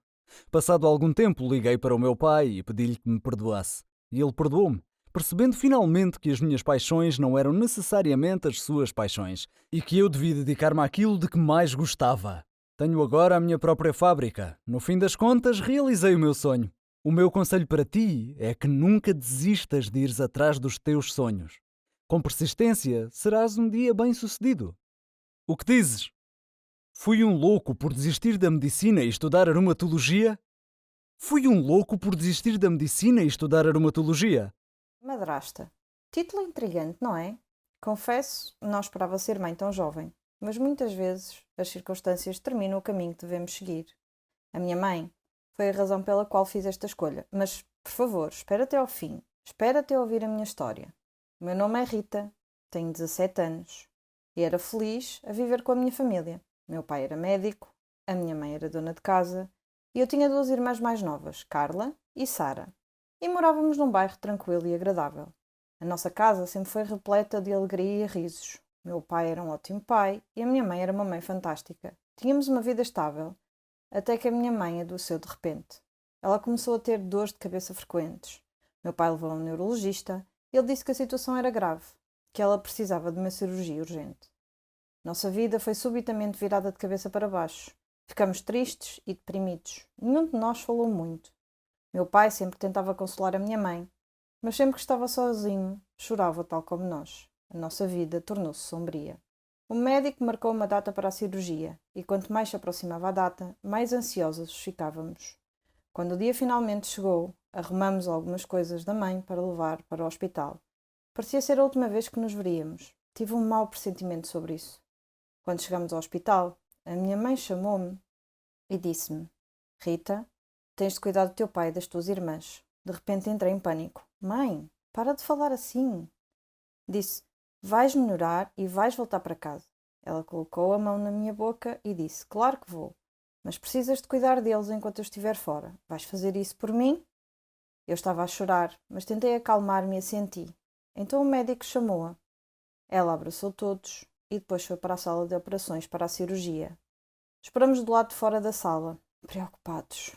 S4: Passado algum tempo, liguei para o meu pai e pedi-lhe que me perdoasse. E ele perdoou-me, percebendo finalmente que as minhas paixões não eram necessariamente as suas paixões e que eu devia dedicar-me àquilo de que mais gostava. Tenho agora a minha própria fábrica. No fim das contas, realizei o meu sonho. O meu conselho para ti é que nunca desistas de ires atrás dos teus sonhos. Com persistência, serás um dia bem-sucedido. O que dizes? Fui um louco por desistir da medicina e estudar aromatologia? Fui um louco por desistir da medicina e estudar aromatologia?
S5: Madrasta. Título intrigante, não é? Confesso, não esperava ser mãe tão jovem, mas muitas vezes as circunstâncias determinam o caminho que devemos seguir. A minha mãe foi a razão pela qual fiz esta escolha, mas, por favor, espera até ao fim. Espera até ouvir a minha história. O meu nome é Rita, tenho 17 anos e era feliz a viver com a minha família. Meu pai era médico, a minha mãe era dona de casa e eu tinha 2 irmãs mais novas, Carla e Sara. E morávamos num bairro tranquilo e agradável. A nossa casa sempre foi repleta de alegria e risos. Meu pai era um ótimo pai e a minha mãe era uma mãe fantástica. Tínhamos uma vida estável, até que a minha mãe adoeceu de repente. Ela começou a ter dores de cabeça frequentes. Meu pai levou a um neurologista e ele disse que a situação era grave, que ela precisava de uma cirurgia urgente. Nossa vida foi subitamente virada de cabeça para baixo. Ficamos tristes e deprimidos. Nenhum de nós falou muito. Meu pai sempre tentava consolar a minha mãe, mas sempre que estava sozinho, chorava tal como nós. A nossa vida tornou-se sombria. O médico marcou uma data para a cirurgia, e quanto mais se aproximava a data, mais ansiosos ficávamos. Quando o dia finalmente chegou, arrumamos algumas coisas da mãe para levar para o hospital. Parecia ser a última vez que nos veríamos. Tive um mau pressentimento sobre isso. Quando chegamos ao hospital, a minha mãe chamou-me e disse-me: Rita, tens de cuidar do teu pai e das tuas irmãs. De repente entrei em pânico. Mãe, para de falar assim. Disse: vais melhorar e vais voltar para casa. Ela colocou a mão na minha boca e disse: claro que vou, mas precisas de cuidar deles enquanto eu estiver fora. Vais fazer isso por mim? Eu estava a chorar, mas tentei acalmar-me e assenti. Então o médico chamou-a. Ela abraçou todos e depois foi para a sala de operações para a cirurgia. Esperamos do lado de fora da sala, preocupados.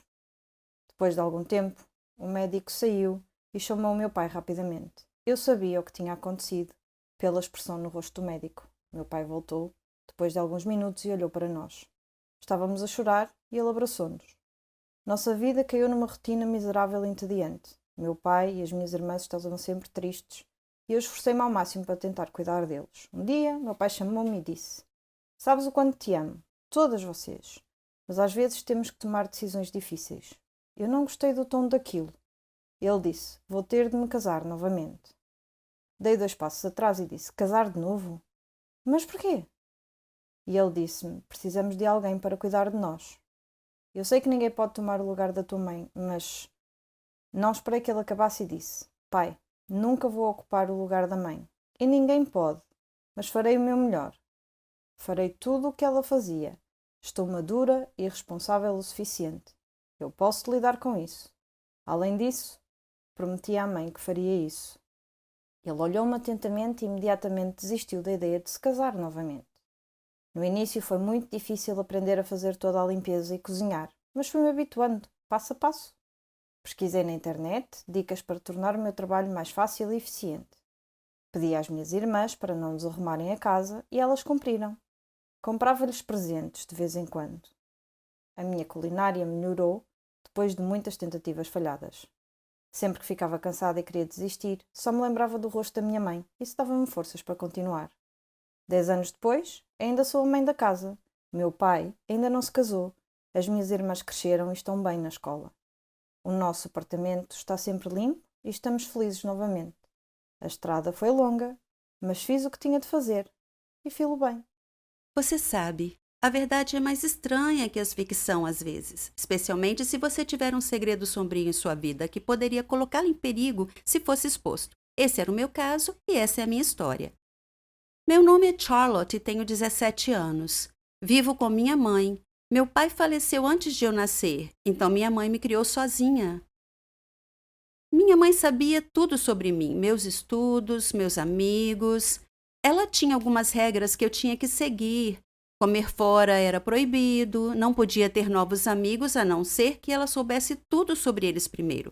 S5: Depois de algum tempo, o médico saiu e chamou o meu pai rapidamente. Eu sabia o que tinha acontecido, pela expressão no rosto do médico. Meu pai voltou, depois de alguns minutos, e olhou para nós. Estávamos a chorar e ele abraçou-nos. Nossa vida caiu numa rotina miserável e entediante. Meu pai e as minhas irmãs estavam sempre tristes e eu esforcei-me ao máximo para tentar cuidar deles. Um dia, meu pai chamou-me e disse: sabes o quanto te amo, todas vocês, mas às vezes temos que tomar decisões difíceis. Eu não gostei do tom daquilo. Ele disse: vou ter de me casar novamente. Dei 2 passos atrás e disse: casar de novo? Mas porquê? E ele disse-me: precisamos de alguém para cuidar de nós. Eu sei que ninguém pode tomar o lugar da tua mãe, mas... Não esperei que ele acabasse e disse: pai, nunca vou ocupar o lugar da mãe. E ninguém pode, mas farei o meu melhor. Farei tudo o que ela fazia. Estou madura e responsável o suficiente. Eu posso lidar com isso. Além disso, prometi à mãe que faria isso. Ele olhou-me atentamente e imediatamente desistiu da ideia de se casar novamente. No início foi muito difícil aprender a fazer toda a limpeza e cozinhar, mas fui-me habituando, passo a passo. Pesquisei na internet dicas para tornar o meu trabalho mais fácil e eficiente. Pedi às minhas irmãs para não desarrumarem a casa e elas cumpriram. Comprava-lhes presentes de vez em quando. A minha culinária melhorou depois de muitas tentativas falhadas. Sempre que ficava cansada e queria desistir, só me lembrava do rosto da minha mãe e isso dava-me forças para continuar. 10 anos depois, ainda sou a mãe da casa. Meu pai ainda não se casou. As minhas irmãs cresceram e estão bem na escola. O nosso apartamento está sempre limpo e estamos felizes novamente. A estrada foi longa, mas fiz o que tinha de fazer e filo bem.
S2: Você sabe, a verdade é mais estranha que a ficção às vezes, especialmente se você tiver um segredo sombrio em sua vida que poderia colocá-lo em perigo se fosse exposto. Esse era o meu caso e essa é a minha história. Meu nome é Charlotte e tenho 17 anos. Vivo com minha mãe. Meu pai faleceu antes de eu nascer, então minha mãe me criou sozinha. Minha mãe sabia tudo sobre mim, meus estudos, meus amigos. Ela tinha algumas regras que eu tinha que seguir. Comer fora era proibido, não podia ter novos amigos a não ser que ela soubesse tudo sobre eles primeiro.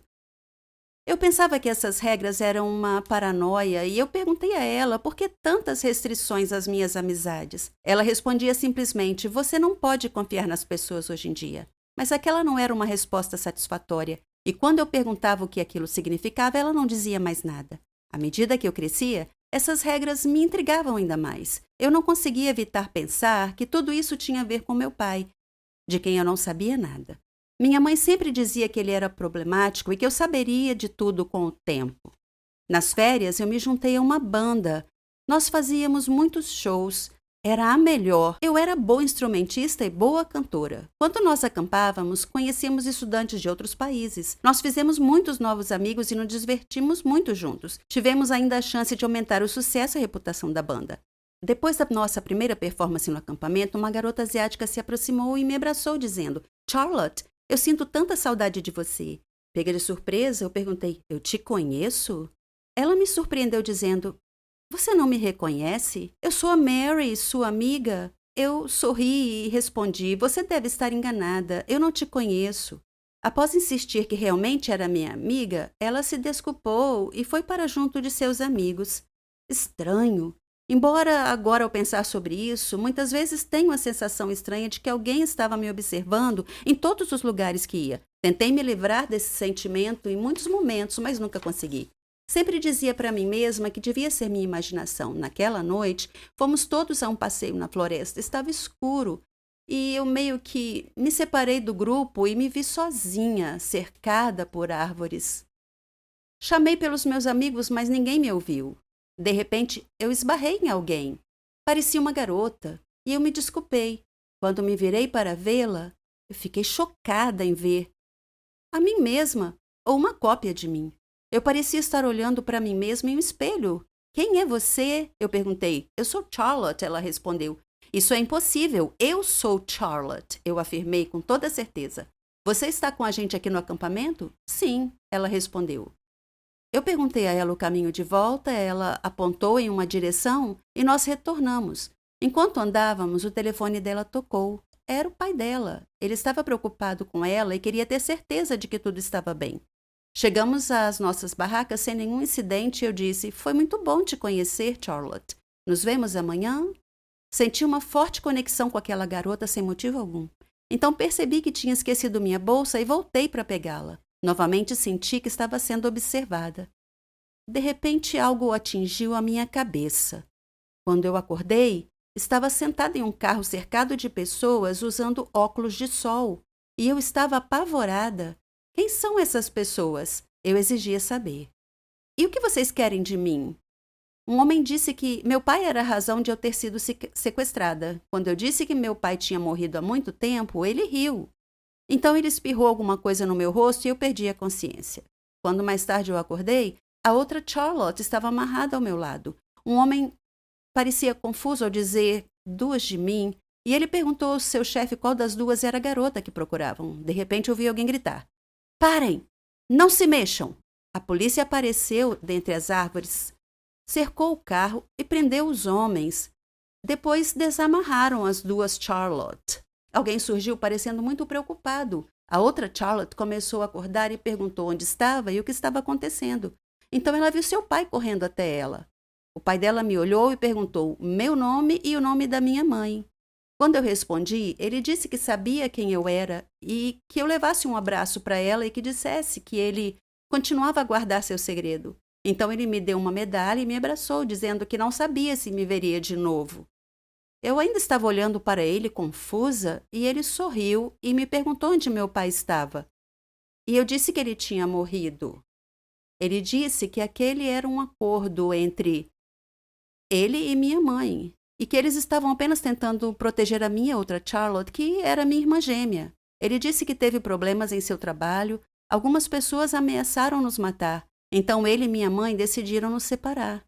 S2: Eu pensava que essas regras eram uma paranoia e eu perguntei a ela por que tantas restrições às minhas amizades. Ela respondia simplesmente: você não pode confiar nas pessoas hoje em dia. Mas aquela não era uma resposta satisfatória e quando eu perguntava o que aquilo significava, ela não dizia mais nada. À medida que eu crescia, essas regras me intrigavam ainda mais. Eu não conseguia evitar pensar que tudo isso tinha a ver com meu pai, de quem eu não sabia nada. Minha mãe sempre dizia que ele era problemático e que eu saberia de tudo com o tempo. Nas férias, eu me juntei a uma banda. Nós fazíamos muitos shows. Era a melhor. Eu era boa instrumentista e boa cantora. Quando nós acampávamos, conhecíamos estudantes de outros países. Nós fizemos muitos novos amigos e nos divertimos muito juntos. Tivemos ainda a chance de aumentar o sucesso e a reputação da banda. Depois da nossa primeira performance no acampamento, uma garota asiática se aproximou e me abraçou, dizendo: Charlotte, eu sinto tanta saudade de você. Pega de surpresa, eu perguntei: eu te conheço? Ela me surpreendeu dizendo: você não me reconhece? Eu sou a Mary, sua amiga. Eu sorri e respondi: você deve estar enganada, eu não te conheço. Após insistir que realmente era minha amiga, ela se desculpou e foi para junto de seus amigos. Estranho. Embora agora ao pensar sobre isso, muitas vezes tenho a sensação estranha de que alguém estava me observando em todos os lugares que ia. Tentei me livrar desse sentimento em muitos momentos, mas nunca consegui. Sempre dizia para mim mesma que devia ser minha imaginação. Naquela noite, fomos todos a um passeio na floresta. Estava escuro e eu meio que me separei do grupo e me vi sozinha, cercada por árvores. Chamei pelos meus amigos, mas ninguém me ouviu. De repente, eu esbarrei em alguém. Parecia uma garota e eu me desculpei. Quando me virei para vê-la, eu fiquei chocada em ver a mim mesma ou uma cópia de mim. Eu parecia estar olhando para mim mesma em um espelho. Quem é você? Eu perguntei. Eu sou Charlotte, ela respondeu. Isso é impossível. Eu sou Charlotte, eu afirmei com toda certeza. Você está com a gente aqui no acampamento? Sim, ela respondeu. Eu perguntei a ela o caminho de volta, ela apontou em uma direção e nós retornamos. Enquanto andávamos, o telefone dela tocou. Era o pai dela. Ele estava preocupado com ela e queria ter certeza de que tudo estava bem. Chegamos às nossas barracas sem nenhum incidente e eu disse: foi muito bom te conhecer, Charlotte. Nos vemos amanhã? Senti uma forte conexão com aquela garota sem motivo algum. Então percebi que tinha esquecido minha bolsa e voltei para pegá-la. Novamente senti que estava sendo observada. De repente, algo atingiu a minha cabeça. Quando eu acordei, estava sentada em um carro cercado de pessoas usando óculos de sol. E eu estava apavorada. Quem são essas pessoas? Eu exigia saber. E o que vocês querem de mim? Um homem disse que meu pai era a razão de eu ter sido sequestrada. Quando eu disse que meu pai tinha morrido há muito tempo, ele riu. Então ele espirrou alguma coisa no meu rosto e eu perdi a consciência. Quando mais tarde eu acordei, a outra Charlotte estava amarrada ao meu lado. Um homem parecia confuso ao dizer 2 de mim, e ele perguntou ao seu chefe qual das 2 era a garota que procuravam. De repente ouvi alguém gritar: parem! Não se mexam! A polícia apareceu dentre as árvores. cercou o carro e prendeu os homens. Depois desamarraram as duas Charlotte. Alguém surgiu parecendo muito preocupado. A outra Charlotte começou a acordar e perguntou onde estava e o que estava acontecendo. Então ela viu seu pai correndo até ela. O pai dela me olhou e perguntou meu nome e o nome da minha mãe. Quando eu respondi, ele disse que sabia quem eu era e que eu levasse um abraço para ela e que dissesse que ele continuava a guardar seu segredo. Então ele me deu uma medalha e me abraçou, dizendo que não sabia se me veria de novo. Eu ainda estava olhando para ele, confusa, e ele sorriu e me perguntou onde meu pai estava. E eu disse que ele tinha morrido. Ele disse que aquele era um acordo entre ele e minha mãe, e que eles estavam apenas tentando proteger a minha outra Charlotte, que era minha irmã gêmea. Ele disse que teve problemas em seu trabalho, algumas pessoas ameaçaram nos matar, então ele e minha mãe decidiram nos separar.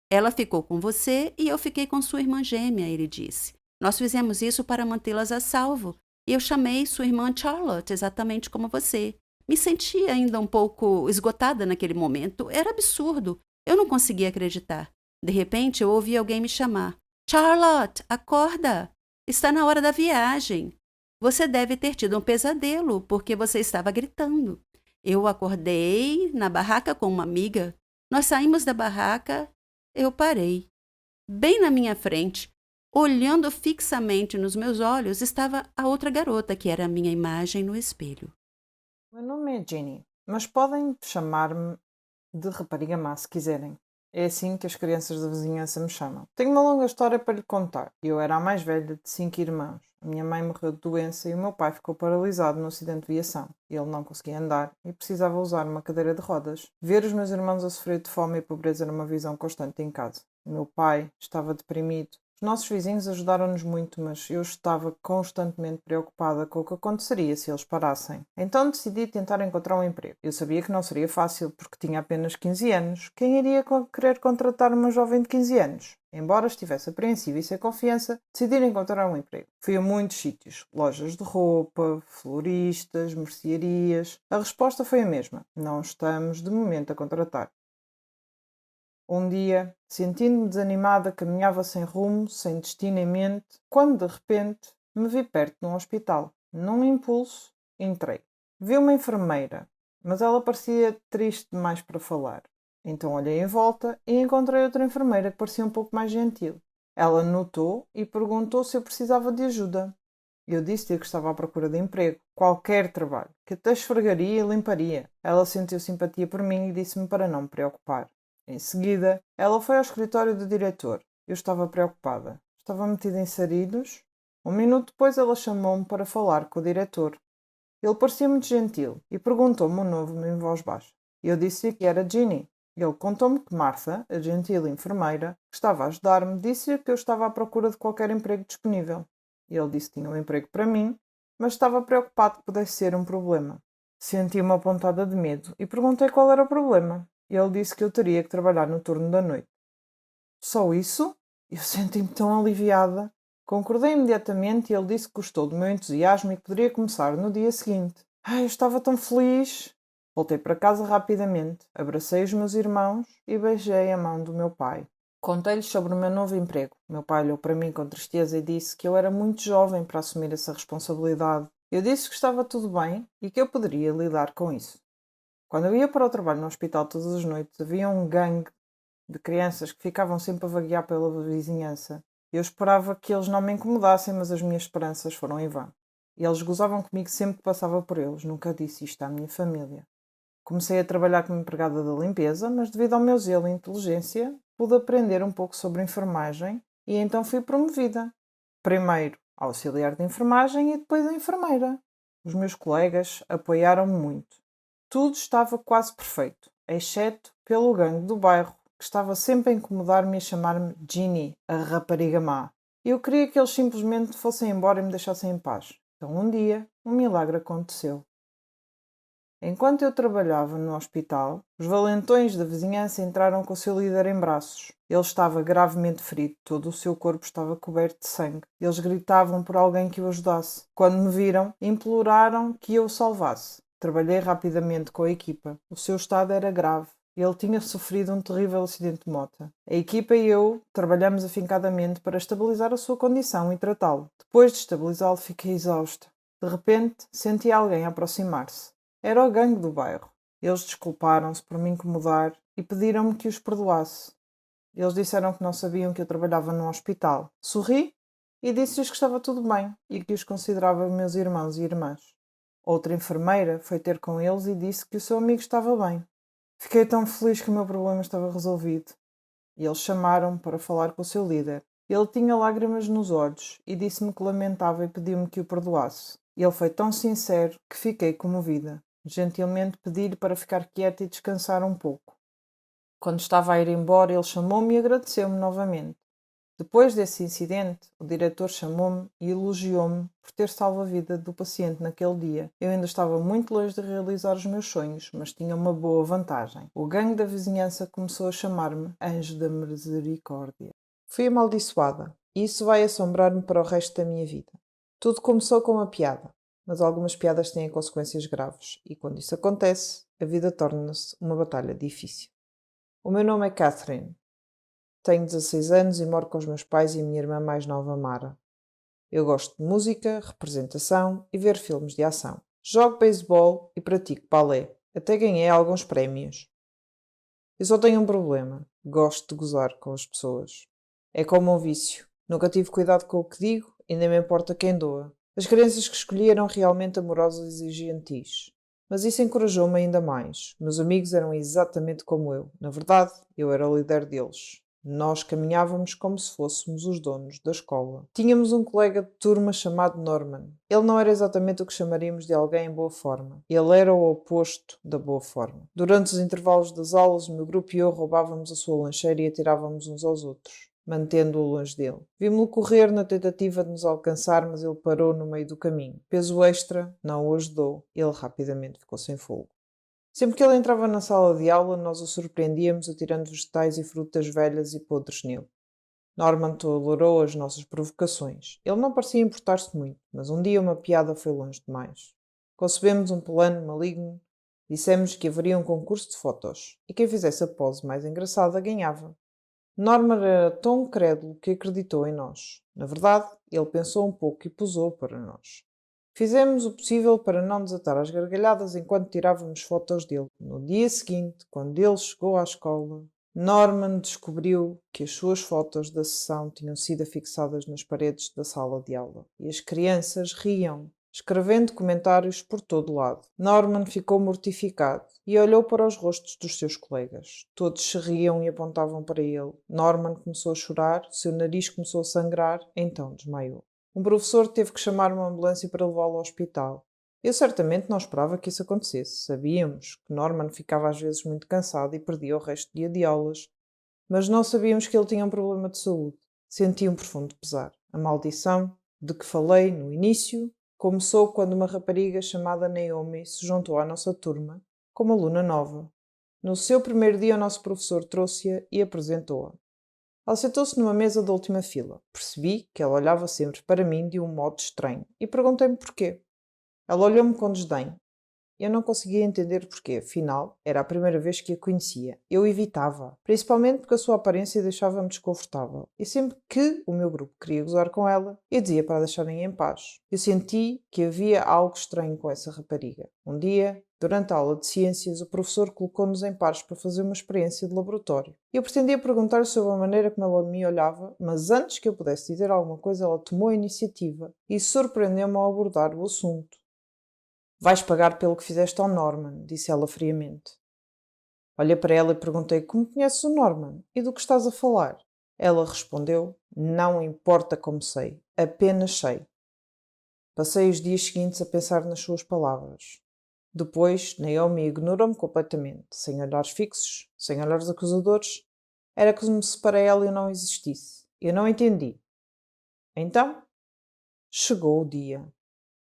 S2: Ela ficou com você e eu fiquei com sua irmã gêmea, ele disse. Nós fizemos isso para mantê-las a salvo, e eu chamei sua irmã Charlotte exatamente como você. Me senti ainda um pouco esgotada naquele momento. Era absurdo. Eu não conseguia acreditar. De repente, eu ouvi alguém me chamar. Charlotte, acorda! Está na hora da viagem. Você deve ter tido um pesadelo, porque você estava gritando. Eu acordei na barraca com uma amiga. Nós saímos da barraca. Eu parei. Bem na minha frente, olhando fixamente nos meus olhos, estava a outra garota, que era a minha imagem no espelho.
S5: Meu nome é Ginny, mas podem chamar-me de rapariga má se quiserem. É assim que as crianças da vizinhança me chamam. Tenho uma longa história para lhe contar. Eu era a mais velha de 5 irmãos. A minha mãe morreu de doença e o meu pai ficou paralisado no acidente de viação. Ele não conseguia andar e precisava usar uma cadeira de rodas. Ver os meus irmãos a sofrer de fome e pobreza era uma visão constante em casa. O meu pai estava deprimido. Os nossos vizinhos ajudaram-nos muito, mas eu estava constantemente preocupada com o que aconteceria se eles parassem. Então decidi tentar encontrar um emprego. Eu sabia que não seria fácil, porque tinha apenas 15 anos. Quem iria querer contratar uma jovem de 15 anos? Embora estivesse apreensiva e sem confiança, decidi encontrar um emprego. Fui a muitos sítios, lojas de roupa, floristas, mercearias. A resposta foi a mesma. Não estamos, de momento, a contratar. Um dia, sentindo-me desanimada, caminhava sem rumo, sem destino em mente, quando, de repente, me vi perto de um hospital. Num impulso, entrei. Vi uma enfermeira, mas ela parecia triste demais para falar. Então olhei em volta e encontrei outra enfermeira que parecia um pouco mais gentil. Ela notou e perguntou se eu precisava de ajuda. Eu disse-lhe que estava à procura de emprego, qualquer trabalho, que até esfregaria e limparia. Ela sentiu simpatia por mim e disse-me para não me preocupar. Em seguida, ela foi ao escritório do diretor. Eu estava preocupada. Estava metida em sarilhos. Um minuto depois ela chamou-me para falar com o diretor. Ele parecia muito gentil e perguntou-me o nome em voz baixa. Eu disse-lhe que era Ginny. Ele contou-me que Martha, a gentil enfermeira, que estava a ajudar-me, disse-lhe que eu estava à procura de qualquer emprego disponível. Ele disse que tinha um emprego para mim, mas estava preocupado que pudesse ser um problema. Senti uma pontada de medo e perguntei qual era o problema. Ele disse que eu teria que trabalhar no turno da noite. Só isso? Eu senti-me tão aliviada. Concordei imediatamente e ele disse que gostou do meu entusiasmo e que poderia começar no dia seguinte. Eu estava tão feliz. Voltei para casa rapidamente, abracei os meus irmãos e beijei a mão do meu pai. Contei-lhes sobre o meu novo emprego. Meu pai olhou para mim com tristeza e disse que eu era muito jovem para assumir essa responsabilidade. Eu disse que estava tudo bem e que eu poderia lidar com isso. Quando eu ia para o trabalho no hospital todas as noites, havia um gangue de crianças que ficavam sempre a vaguear pela vizinhança. Eu esperava que eles não me incomodassem, mas as minhas esperanças foram em vão. E eles gozavam comigo sempre que passava por eles. Nunca disse isto à minha família. Comecei a trabalhar como empregada da limpeza, mas devido ao meu zelo e inteligência, pude aprender um pouco sobre enfermagem e então fui promovida. Primeiro a auxiliar de enfermagem e depois a enfermeira. Os meus colegas apoiaram-me muito. Tudo estava quase perfeito, exceto pelo gangue do bairro, que estava sempre a incomodar-me e a chamar-me Ginny, a rapariga má. Eu queria que eles simplesmente fossem embora e me deixassem em paz. Então um dia, um milagre aconteceu. Enquanto eu trabalhava no hospital, os valentões da vizinhança entraram com o seu líder em braços. Ele estava gravemente ferido, todo o seu corpo estava coberto de sangue. Eles gritavam por alguém que o ajudasse. Quando me viram, imploraram que eu o salvasse. Trabalhei rapidamente com a equipa. O seu estado era grave.
S6: Ele tinha sofrido um terrível acidente de moto. A equipa e eu trabalhamos afincadamente para estabilizar a sua condição e tratá-lo. Depois de estabilizá-lo, fiquei exausta. De repente, senti alguém aproximar-se. Era o gangue do bairro. Eles desculparam-se por me incomodar e pediram-me que os perdoasse. Eles disseram que não sabiam que eu trabalhava num hospital. Sorri e disse-lhes que estava tudo bem e que os considerava meus irmãos e irmãs. Outra enfermeira foi ter com eles e disse que o seu amigo estava bem. Fiquei tão feliz que o meu problema estava resolvido. E eles chamaram-me para falar com o seu líder. Ele tinha lágrimas nos olhos e disse-me que lamentava e pediu-me que o perdoasse. Ele foi tão sincero que fiquei comovida. Gentilmente pedi-lhe para ficar quieto e descansar um pouco. Quando estava a ir embora, ele chamou-me e agradeceu-me novamente. Depois desse incidente, o diretor chamou-me e elogiou-me por ter salvo a vida do paciente naquele dia. Eu ainda estava muito longe de realizar os meus sonhos, mas tinha uma boa vantagem. O gangue da vizinhança começou a chamar-me Anjo da Misericórdia. Fui amaldiçoada e isso vai assombrar-me para o resto da minha vida. Tudo começou com uma piada, mas algumas piadas têm consequências graves e quando isso acontece, a vida torna-se uma batalha difícil. O meu nome é Catherine. Tenho 16 anos e moro com os meus pais e a minha irmã mais nova, Mara. Eu gosto de música, representação e ver filmes de ação. Jogo beisebol e pratico balé. Até ganhei alguns prémios. Eu só tenho um problema. Gosto de gozar com as pessoas. É como um vício. Nunca tive cuidado com o que digo e nem me importa quem doa. As crianças que escolhi eram realmente amorosas e gentis. Mas isso encorajou-me ainda mais. Meus amigos eram exatamente como eu. Na verdade, eu era o líder deles. Nós caminhávamos como se fôssemos os donos da escola. Tínhamos um colega de turma chamado Norman. Ele não era exatamente o que chamaríamos de alguém em boa forma. Ele era o oposto da boa forma. Durante os intervalos das aulas, o meu grupo e eu roubávamos a sua lancheira e atirávamos uns aos outros, mantendo-o longe dele. Vimos-lo correr na tentativa de nos alcançar, mas ele parou no meio do caminho. Peso extra não o ajudou. Ele rapidamente ficou sem fogo. Sempre que ele entrava na sala de aula, nós o surpreendíamos atirando vegetais e frutas velhas e podres nele. Norman tolerou as nossas provocações. Ele não parecia importar-se muito, mas um dia uma piada foi longe demais. Concebemos um plano maligno. Dissemos que haveria um concurso de fotos e quem fizesse a pose mais engraçada ganhava. Norman era tão crédulo que acreditou em nós. Na verdade, ele pensou um pouco e posou para nós. Fizemos o possível para não desatar as gargalhadas enquanto tirávamos fotos dele. No dia seguinte, quando ele chegou à escola, Norman descobriu que as suas fotos da sessão tinham sido afixadas nas paredes da sala de aula. E as crianças riam, escrevendo comentários por todo lado. Norman ficou mortificado e olhou para os rostos dos seus colegas. Todos se riam e apontavam para ele. Norman começou a chorar, seu nariz começou a sangrar, então desmaiou. Um professor teve que chamar uma ambulância para levá-lo ao hospital. Eu certamente não esperava que isso acontecesse. Sabíamos que Norman ficava às vezes muito cansado e perdia o resto do dia de aulas, mas não sabíamos que ele tinha um problema de saúde. Senti um profundo pesar. A maldição de que falei no início começou quando uma rapariga chamada Naomi se juntou à nossa turma como aluna nova. No seu primeiro dia, o nosso professor trouxe-a e apresentou-a. Ela sentou-se numa mesa da última fila. Percebi que ela olhava sempre para mim de um modo estranho e perguntei-me porquê. Ela olhou-me com desdém. Eu não conseguia entender porquê, afinal, era a primeira vez que a conhecia. Eu evitava, principalmente porque a sua aparência deixava-me desconfortável. E sempre que o meu grupo queria gozar com ela, eu dizia para a deixarem em paz. Eu senti que havia algo estranho com essa rapariga. Um dia, durante a aula de ciências, o professor colocou-nos em pares para fazer uma experiência de laboratório. Eu pretendia perguntar sobre a maneira como ela me olhava, mas antes que eu pudesse dizer alguma coisa, ela tomou a iniciativa e surpreendeu-me ao abordar o assunto. Vais pagar pelo que fizeste ao Norman, disse ela friamente. Olhei para ela e perguntei como conheces o Norman e do que estás a falar. Ela respondeu, não importa como sei, apenas sei. Passei os dias seguintes a pensar nas suas palavras. Depois, Naomi ignorou-me completamente, sem olhares fixos, sem olhares acusadores. Era como se para ela eu não existisse. Eu não entendi. Então, chegou o dia.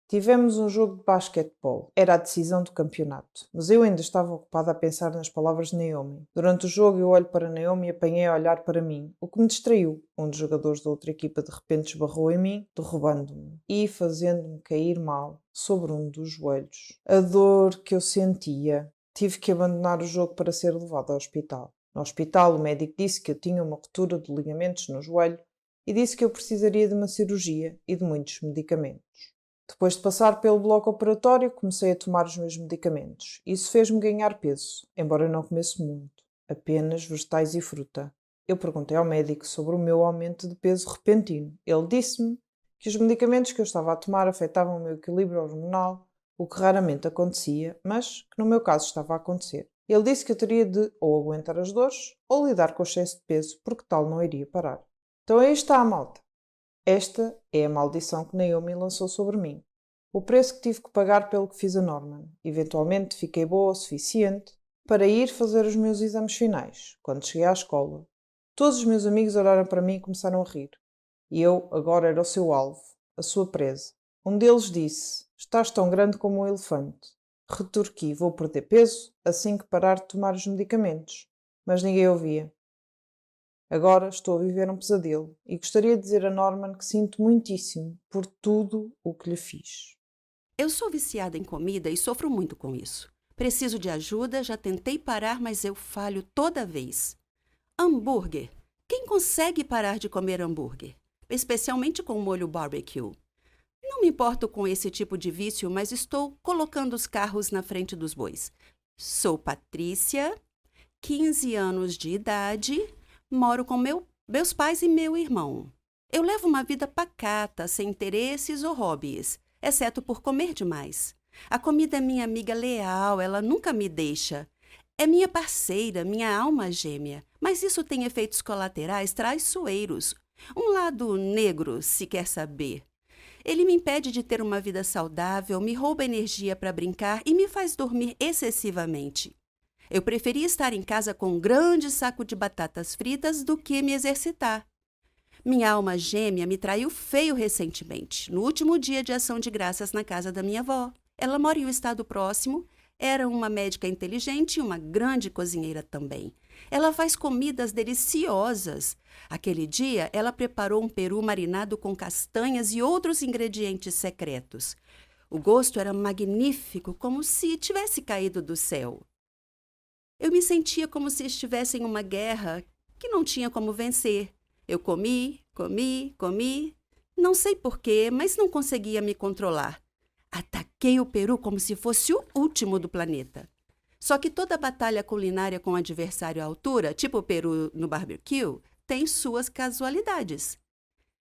S6: Tivemos um jogo de basquetebol. Era a decisão do campeonato. Mas eu ainda estava ocupada a pensar nas palavras de Naomi. Durante o jogo eu olho para Naomi e apanhei a olhar para mim, o que me distraiu. Um dos jogadores da outra equipa de repente esbarrou em mim, derrubando-me e fazendo-me cair mal sobre um dos joelhos. A dor que eu sentia tive que abandonar o jogo para ser levado ao hospital. No hospital, o médico disse que eu tinha uma ruptura de ligamentos no joelho e disse que eu precisaria de uma cirurgia e de muitos medicamentos. Depois de passar pelo bloco operatório, comecei a tomar os meus medicamentos. Isso fez-me ganhar peso, embora eu não comesse muito, apenas vegetais e fruta. Eu perguntei ao médico sobre o meu aumento de peso repentino. Ele disse-me que os medicamentos que eu estava a tomar afetavam o meu equilíbrio hormonal, o que raramente acontecia, mas que no meu caso estava a acontecer. Ele disse que eu teria de ou aguentar as dores ou lidar com o excesso de peso, porque tal não iria parar. Então aí está a malta. Esta é a maldição que Naomi lançou sobre mim. O preço que tive que pagar pelo que fiz a Norman. Eventualmente fiquei boa o suficiente para ir fazer os meus exames finais, quando cheguei à escola. Todos os meus amigos olharam para mim e começaram a rir. E eu agora era o seu alvo, a sua presa. Um deles disse: "Estás tão grande como um elefante." Retorqui: "Vou perder peso assim que parar de tomar os medicamentos." Mas ninguém ouvia. Agora estou a viver um pesadelo e gostaria de dizer a Norman que sinto muitíssimo por tudo o que lhe fiz.
S2: Eu sou viciada em comida e sofro muito com isso. Preciso de ajuda, já tentei parar, mas eu falho toda vez. Hambúrguer. Quem consegue parar de comer hambúrguer? Especialmente com molho barbecue. Não me importo com esse tipo de vício, mas estou colocando os carros na frente dos bois. Sou Patrícia, 15 anos de idade, moro com meus pais e meu irmão. Eu levo uma vida pacata, sem interesses ou hobbies, exceto por comer demais. A comida é minha amiga leal, ela nunca me deixa. É minha parceira, minha alma gêmea. Mas isso tem efeitos colaterais traiçoeiros. Um lado negro, se quer saber. Ele me impede de ter uma vida saudável, me rouba energia para brincar e me faz dormir excessivamente. Eu preferia estar em casa com um grande saco de batatas fritas do que me exercitar. Minha alma gêmea me traiu feio recentemente, no último dia de ação de graças na casa da minha avó. Ela mora em um estado próximo, era uma médica inteligente e uma grande cozinheira também. Ela faz comidas deliciosas. Aquele dia, ela preparou um peru marinado com castanhas e outros ingredientes secretos. O gosto era magnífico, como se tivesse caído do céu. Eu me sentia como se estivesse em uma guerra que não tinha como vencer. Eu comi. Não sei porquê, mas não conseguia me controlar. Ataquei o peru como se fosse o último do planeta. Só que toda batalha culinária com adversário à altura, tipo o peru no barbecue, tem suas casualidades.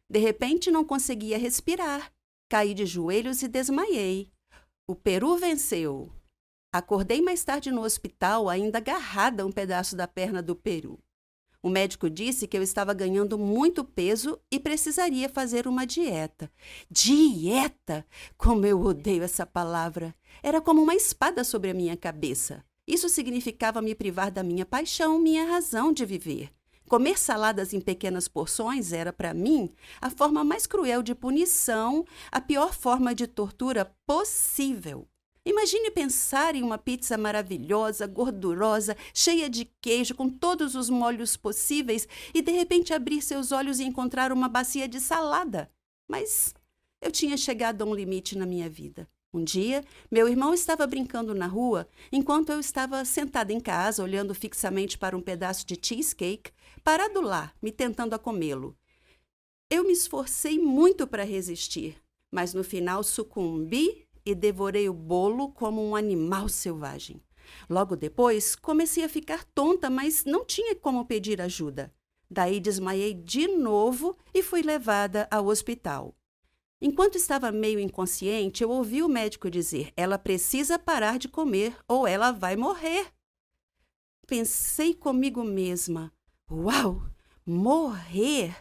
S2: De repente, não conseguia respirar. Caí de joelhos e desmaiei. O peru venceu. Acordei mais tarde no hospital, ainda agarrada a um pedaço da perna do peru. O médico disse que eu estava ganhando muito peso e precisaria fazer uma dieta. Dieta! Como eu odeio essa palavra! Era como uma espada sobre a minha cabeça. Isso significava me privar da minha paixão, minha razão de viver. Comer saladas em pequenas porções era, para mim, a forma mais cruel de punição, a pior forma de tortura possível. Imagine pensar em uma pizza maravilhosa, gordurosa, cheia de queijo, com todos os molhos possíveis e, de repente, abrir seus olhos e encontrar uma bacia de salada. Mas eu tinha chegado a um limite na minha vida. Um dia, meu irmão estava brincando na rua, enquanto eu estava sentada em casa, olhando fixamente para um pedaço de cheesecake, parado lá, me tentando a comê-lo. Eu me esforcei muito para resistir, mas no final sucumbi e devorei o bolo como um animal selvagem. Logo depois, comecei a ficar tonta, mas não tinha como pedir ajuda. Daí desmaiei de novo e fui levada ao hospital. Enquanto estava meio inconsciente, eu ouvi o médico dizer: "Ela precisa parar de comer ou ela vai morrer." Pensei comigo mesma: "Uau! Morrer?"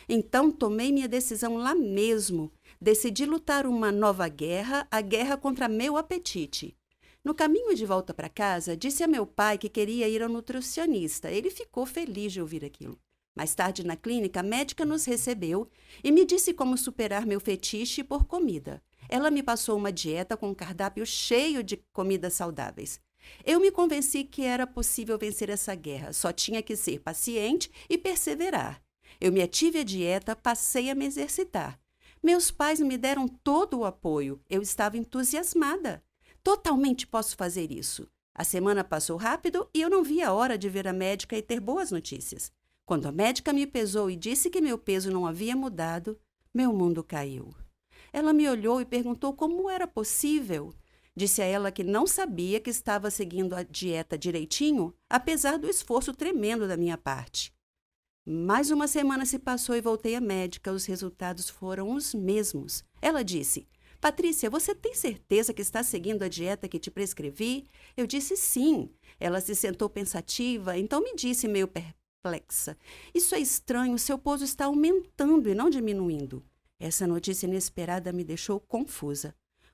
S2: Então tomei minha decisão lá mesmo. Decidi lutar uma nova guerra, a guerra contra meu apetite. No caminho de volta para casa, disse a meu pai que queria ir ao nutricionista. Ele ficou feliz de ouvir aquilo. Mais tarde, na clínica, a médica nos recebeu e me disse como superar meu fetiche por comida. Ela me passou uma dieta com um cardápio cheio de comidas saudáveis. Eu me convenci que era possível vencer essa guerra, só tinha que ser paciente e perseverar. Eu me ative à dieta, passei a me exercitar. Meus pais me deram todo o apoio. Eu estava entusiasmada. Totalmente posso fazer isso. A semana passou rápido e eu não vi a hora de ver a médica e ter boas notícias. Quando a médica me pesou e disse que meu peso não havia mudado, meu mundo caiu. Ela me olhou e perguntou como era possível. Disse a ela que não sabia que estava seguindo a dieta direitinho, apesar do esforço tremendo da minha parte. Mais uma semana se passou e voltei à médica. Os resultados foram os mesmos. Ela disse: Patrícia, você tem certeza que está seguindo a dieta que te prescrevi? Eu disse sim. Ela se sentou pensativa, então me disse meio perplexa: Isso é estranho, seu peso está aumentando e não diminuindo. Essa notícia inesperada me deixou confusa.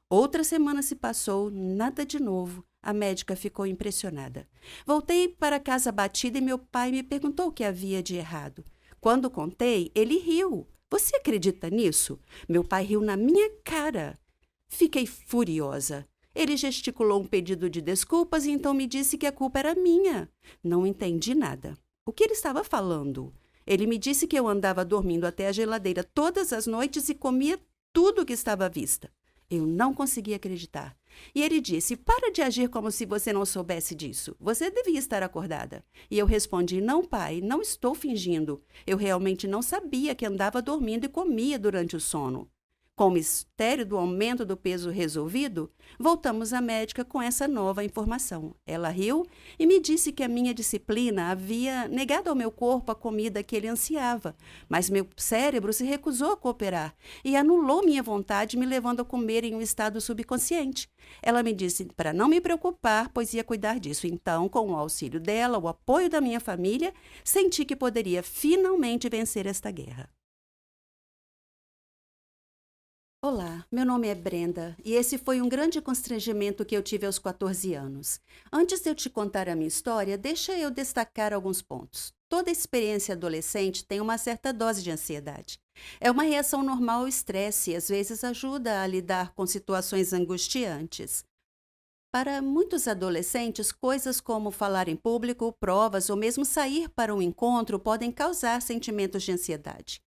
S2: Outra semana se passou, nada de novo. A médica ficou impressionada. Voltei para casa abatida e meu pai me perguntou o que havia de errado. Quando contei, ele riu. Você acredita nisso? Meu pai riu na minha cara. Fiquei furiosa. Ele gesticulou um pedido de desculpas e então me disse que a culpa era minha. Não entendi nada. O que ele estava falando? Ele me disse que eu andava dormindo até a geladeira todas as noites e comia tudo que estava à vista. Eu não conseguia acreditar. E ele disse: Para de agir como se você não soubesse disso. Você devia estar acordada. E eu respondi: Não, pai, não estou fingindo. Eu realmente não sabia que andava dormindo e comia durante o sono. Com o mistério do aumento do peso resolvido, voltamos à médica com essa nova informação. Ela riu e me disse que a minha disciplina havia negado ao meu corpo a comida que ele ansiava, mas meu cérebro se recusou a cooperar e anulou minha vontade, me levando a comer em um estado subconsciente. Ela me disse para não me preocupar, pois ia cuidar disso. Então, com o auxílio dela, o apoio da minha família, senti que poderia finalmente vencer esta guerra. Olá, meu nome é Brenda e esse foi um grande constrangimento que eu tive aos 14 anos. Antes de eu te contar a minha história, deixa eu destacar alguns pontos. Toda experiência adolescente tem uma certa dose de ansiedade. É uma reação normal ao estresse e às vezes ajuda a lidar com situações angustiantes. Para muitos adolescentes, coisas como falar em público, provas ou mesmo sair para um encontro podem causar sentimentos de ansiedade.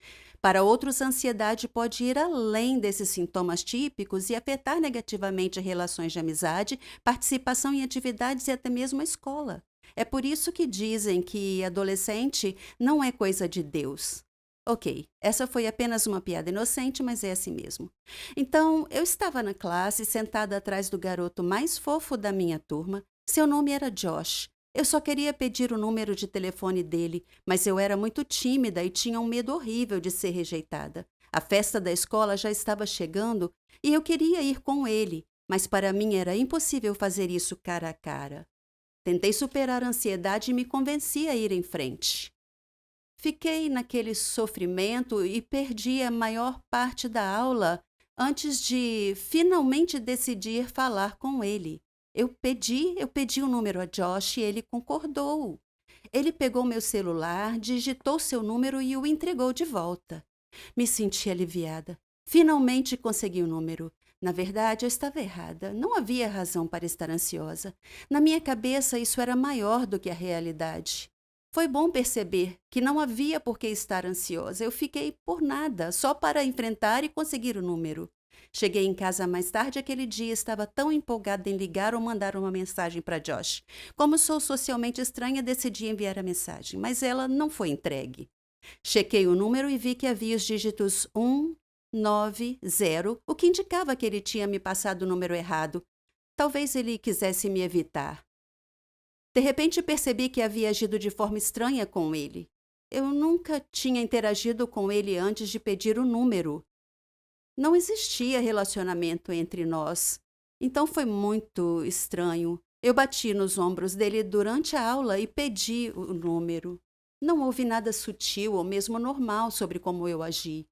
S2: Para outros, a ansiedade pode ir além desses sintomas típicos e afetar negativamente relações de amizade, participação em atividades e até mesmo a escola. É por isso que dizem que adolescente não é coisa de Deus. Ok, essa foi apenas uma piada inocente, mas é assim mesmo. Então, eu estava na classe, sentada atrás do garoto mais fofo da minha turma. Seu nome era Josh. Eu só queria pedir o número de telefone dele, mas eu era muito tímida e tinha um medo horrível de ser rejeitada. A festa da escola já estava chegando e eu queria ir com ele, mas para mim era impossível fazer isso cara a cara. Tentei superar a ansiedade e me convenci a ir em frente. Fiquei naquele sofrimento e perdi a maior parte da aula antes de finalmente decidir falar com ele. Eu pedi o número a Josh e ele concordou. Ele pegou meu celular, digitou seu número e o entregou de volta. Me senti aliviada. Finalmente consegui o número. Na verdade, eu estava errada. Não havia razão para estar ansiosa. Na minha cabeça, isso era maior do que a realidade. Foi bom perceber que não havia por que estar ansiosa. Eu fiquei por nada, só para enfrentar e conseguir o número. Cheguei em casa mais tarde aquele dia e estava tão empolgada em ligar ou mandar uma mensagem para Josh. Como sou socialmente estranha, decidi enviar a mensagem, mas ela não foi entregue. Chequei o número e vi que havia os dígitos 190, o que indicava que ele tinha me passado o número errado. Talvez ele quisesse me evitar. De repente percebi que havia agido de forma estranha com ele. Eu nunca tinha interagido com ele antes de pedir o número. Não existia relacionamento entre nós. Então foi muito estranho. Eu bati nos ombros dele durante a aula e pedi o número. Não houve nada sutil ou mesmo normal sobre como eu agi.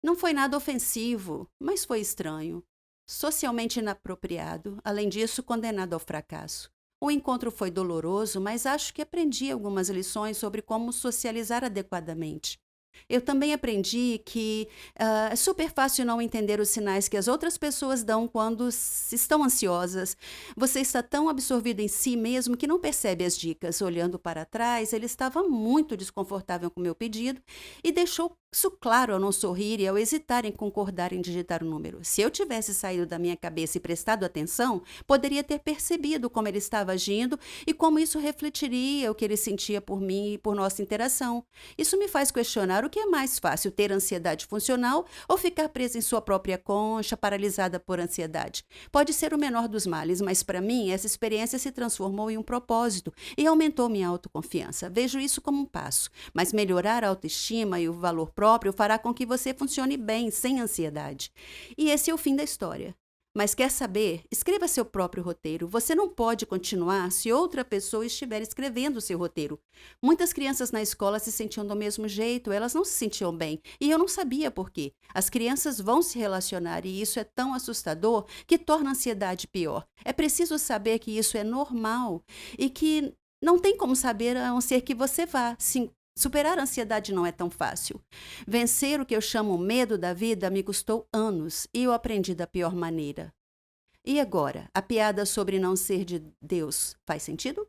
S2: Não foi nada ofensivo, mas foi estranho. Socialmente inapropriado, além disso, condenado ao fracasso. O encontro foi doloroso, mas acho que aprendi algumas lições sobre como socializar adequadamente. Eu também aprendi que é super fácil não entender os sinais que as outras pessoas dão quando estão ansiosas. Você está tão absorvido em si mesmo que não percebe as dicas. Olhando para trás, ele estava muito desconfortável com o meu pedido e deixou Isso, claro, ao não sorrir e ao hesitar em concordar em digitar o número. Se eu tivesse saído da minha cabeça e prestado atenção, poderia ter percebido como ele estava agindo e como isso refletiria o que ele sentia por mim e por nossa interação. Isso me faz questionar o que é mais fácil, ter ansiedade funcional ou ficar presa em sua própria concha, paralisada por ansiedade. Pode ser o menor dos males, mas para mim essa experiência se transformou em um propósito e aumentou minha autoconfiança. Vejo isso como um passo, mas melhorar a autoestima e o valor próprio fará com que você funcione bem, sem ansiedade. E esse é o fim da história. Mas quer saber? Escreva seu próprio roteiro. Você não pode continuar se outra pessoa estiver escrevendo o seu roteiro. Muitas crianças na escola se sentiam do mesmo jeito, elas não se sentiam bem. E eu não sabia por quê. As crianças vão se relacionar e isso é tão assustador que torna a ansiedade pior. É preciso saber que isso é normal e que não tem como saber a não ser que você vá. Sim, superar a ansiedade não é tão fácil. Vencer o que eu chamo medo da vida me custou anos e eu aprendi da pior maneira. E agora, a piada sobre não ser de Deus faz sentido?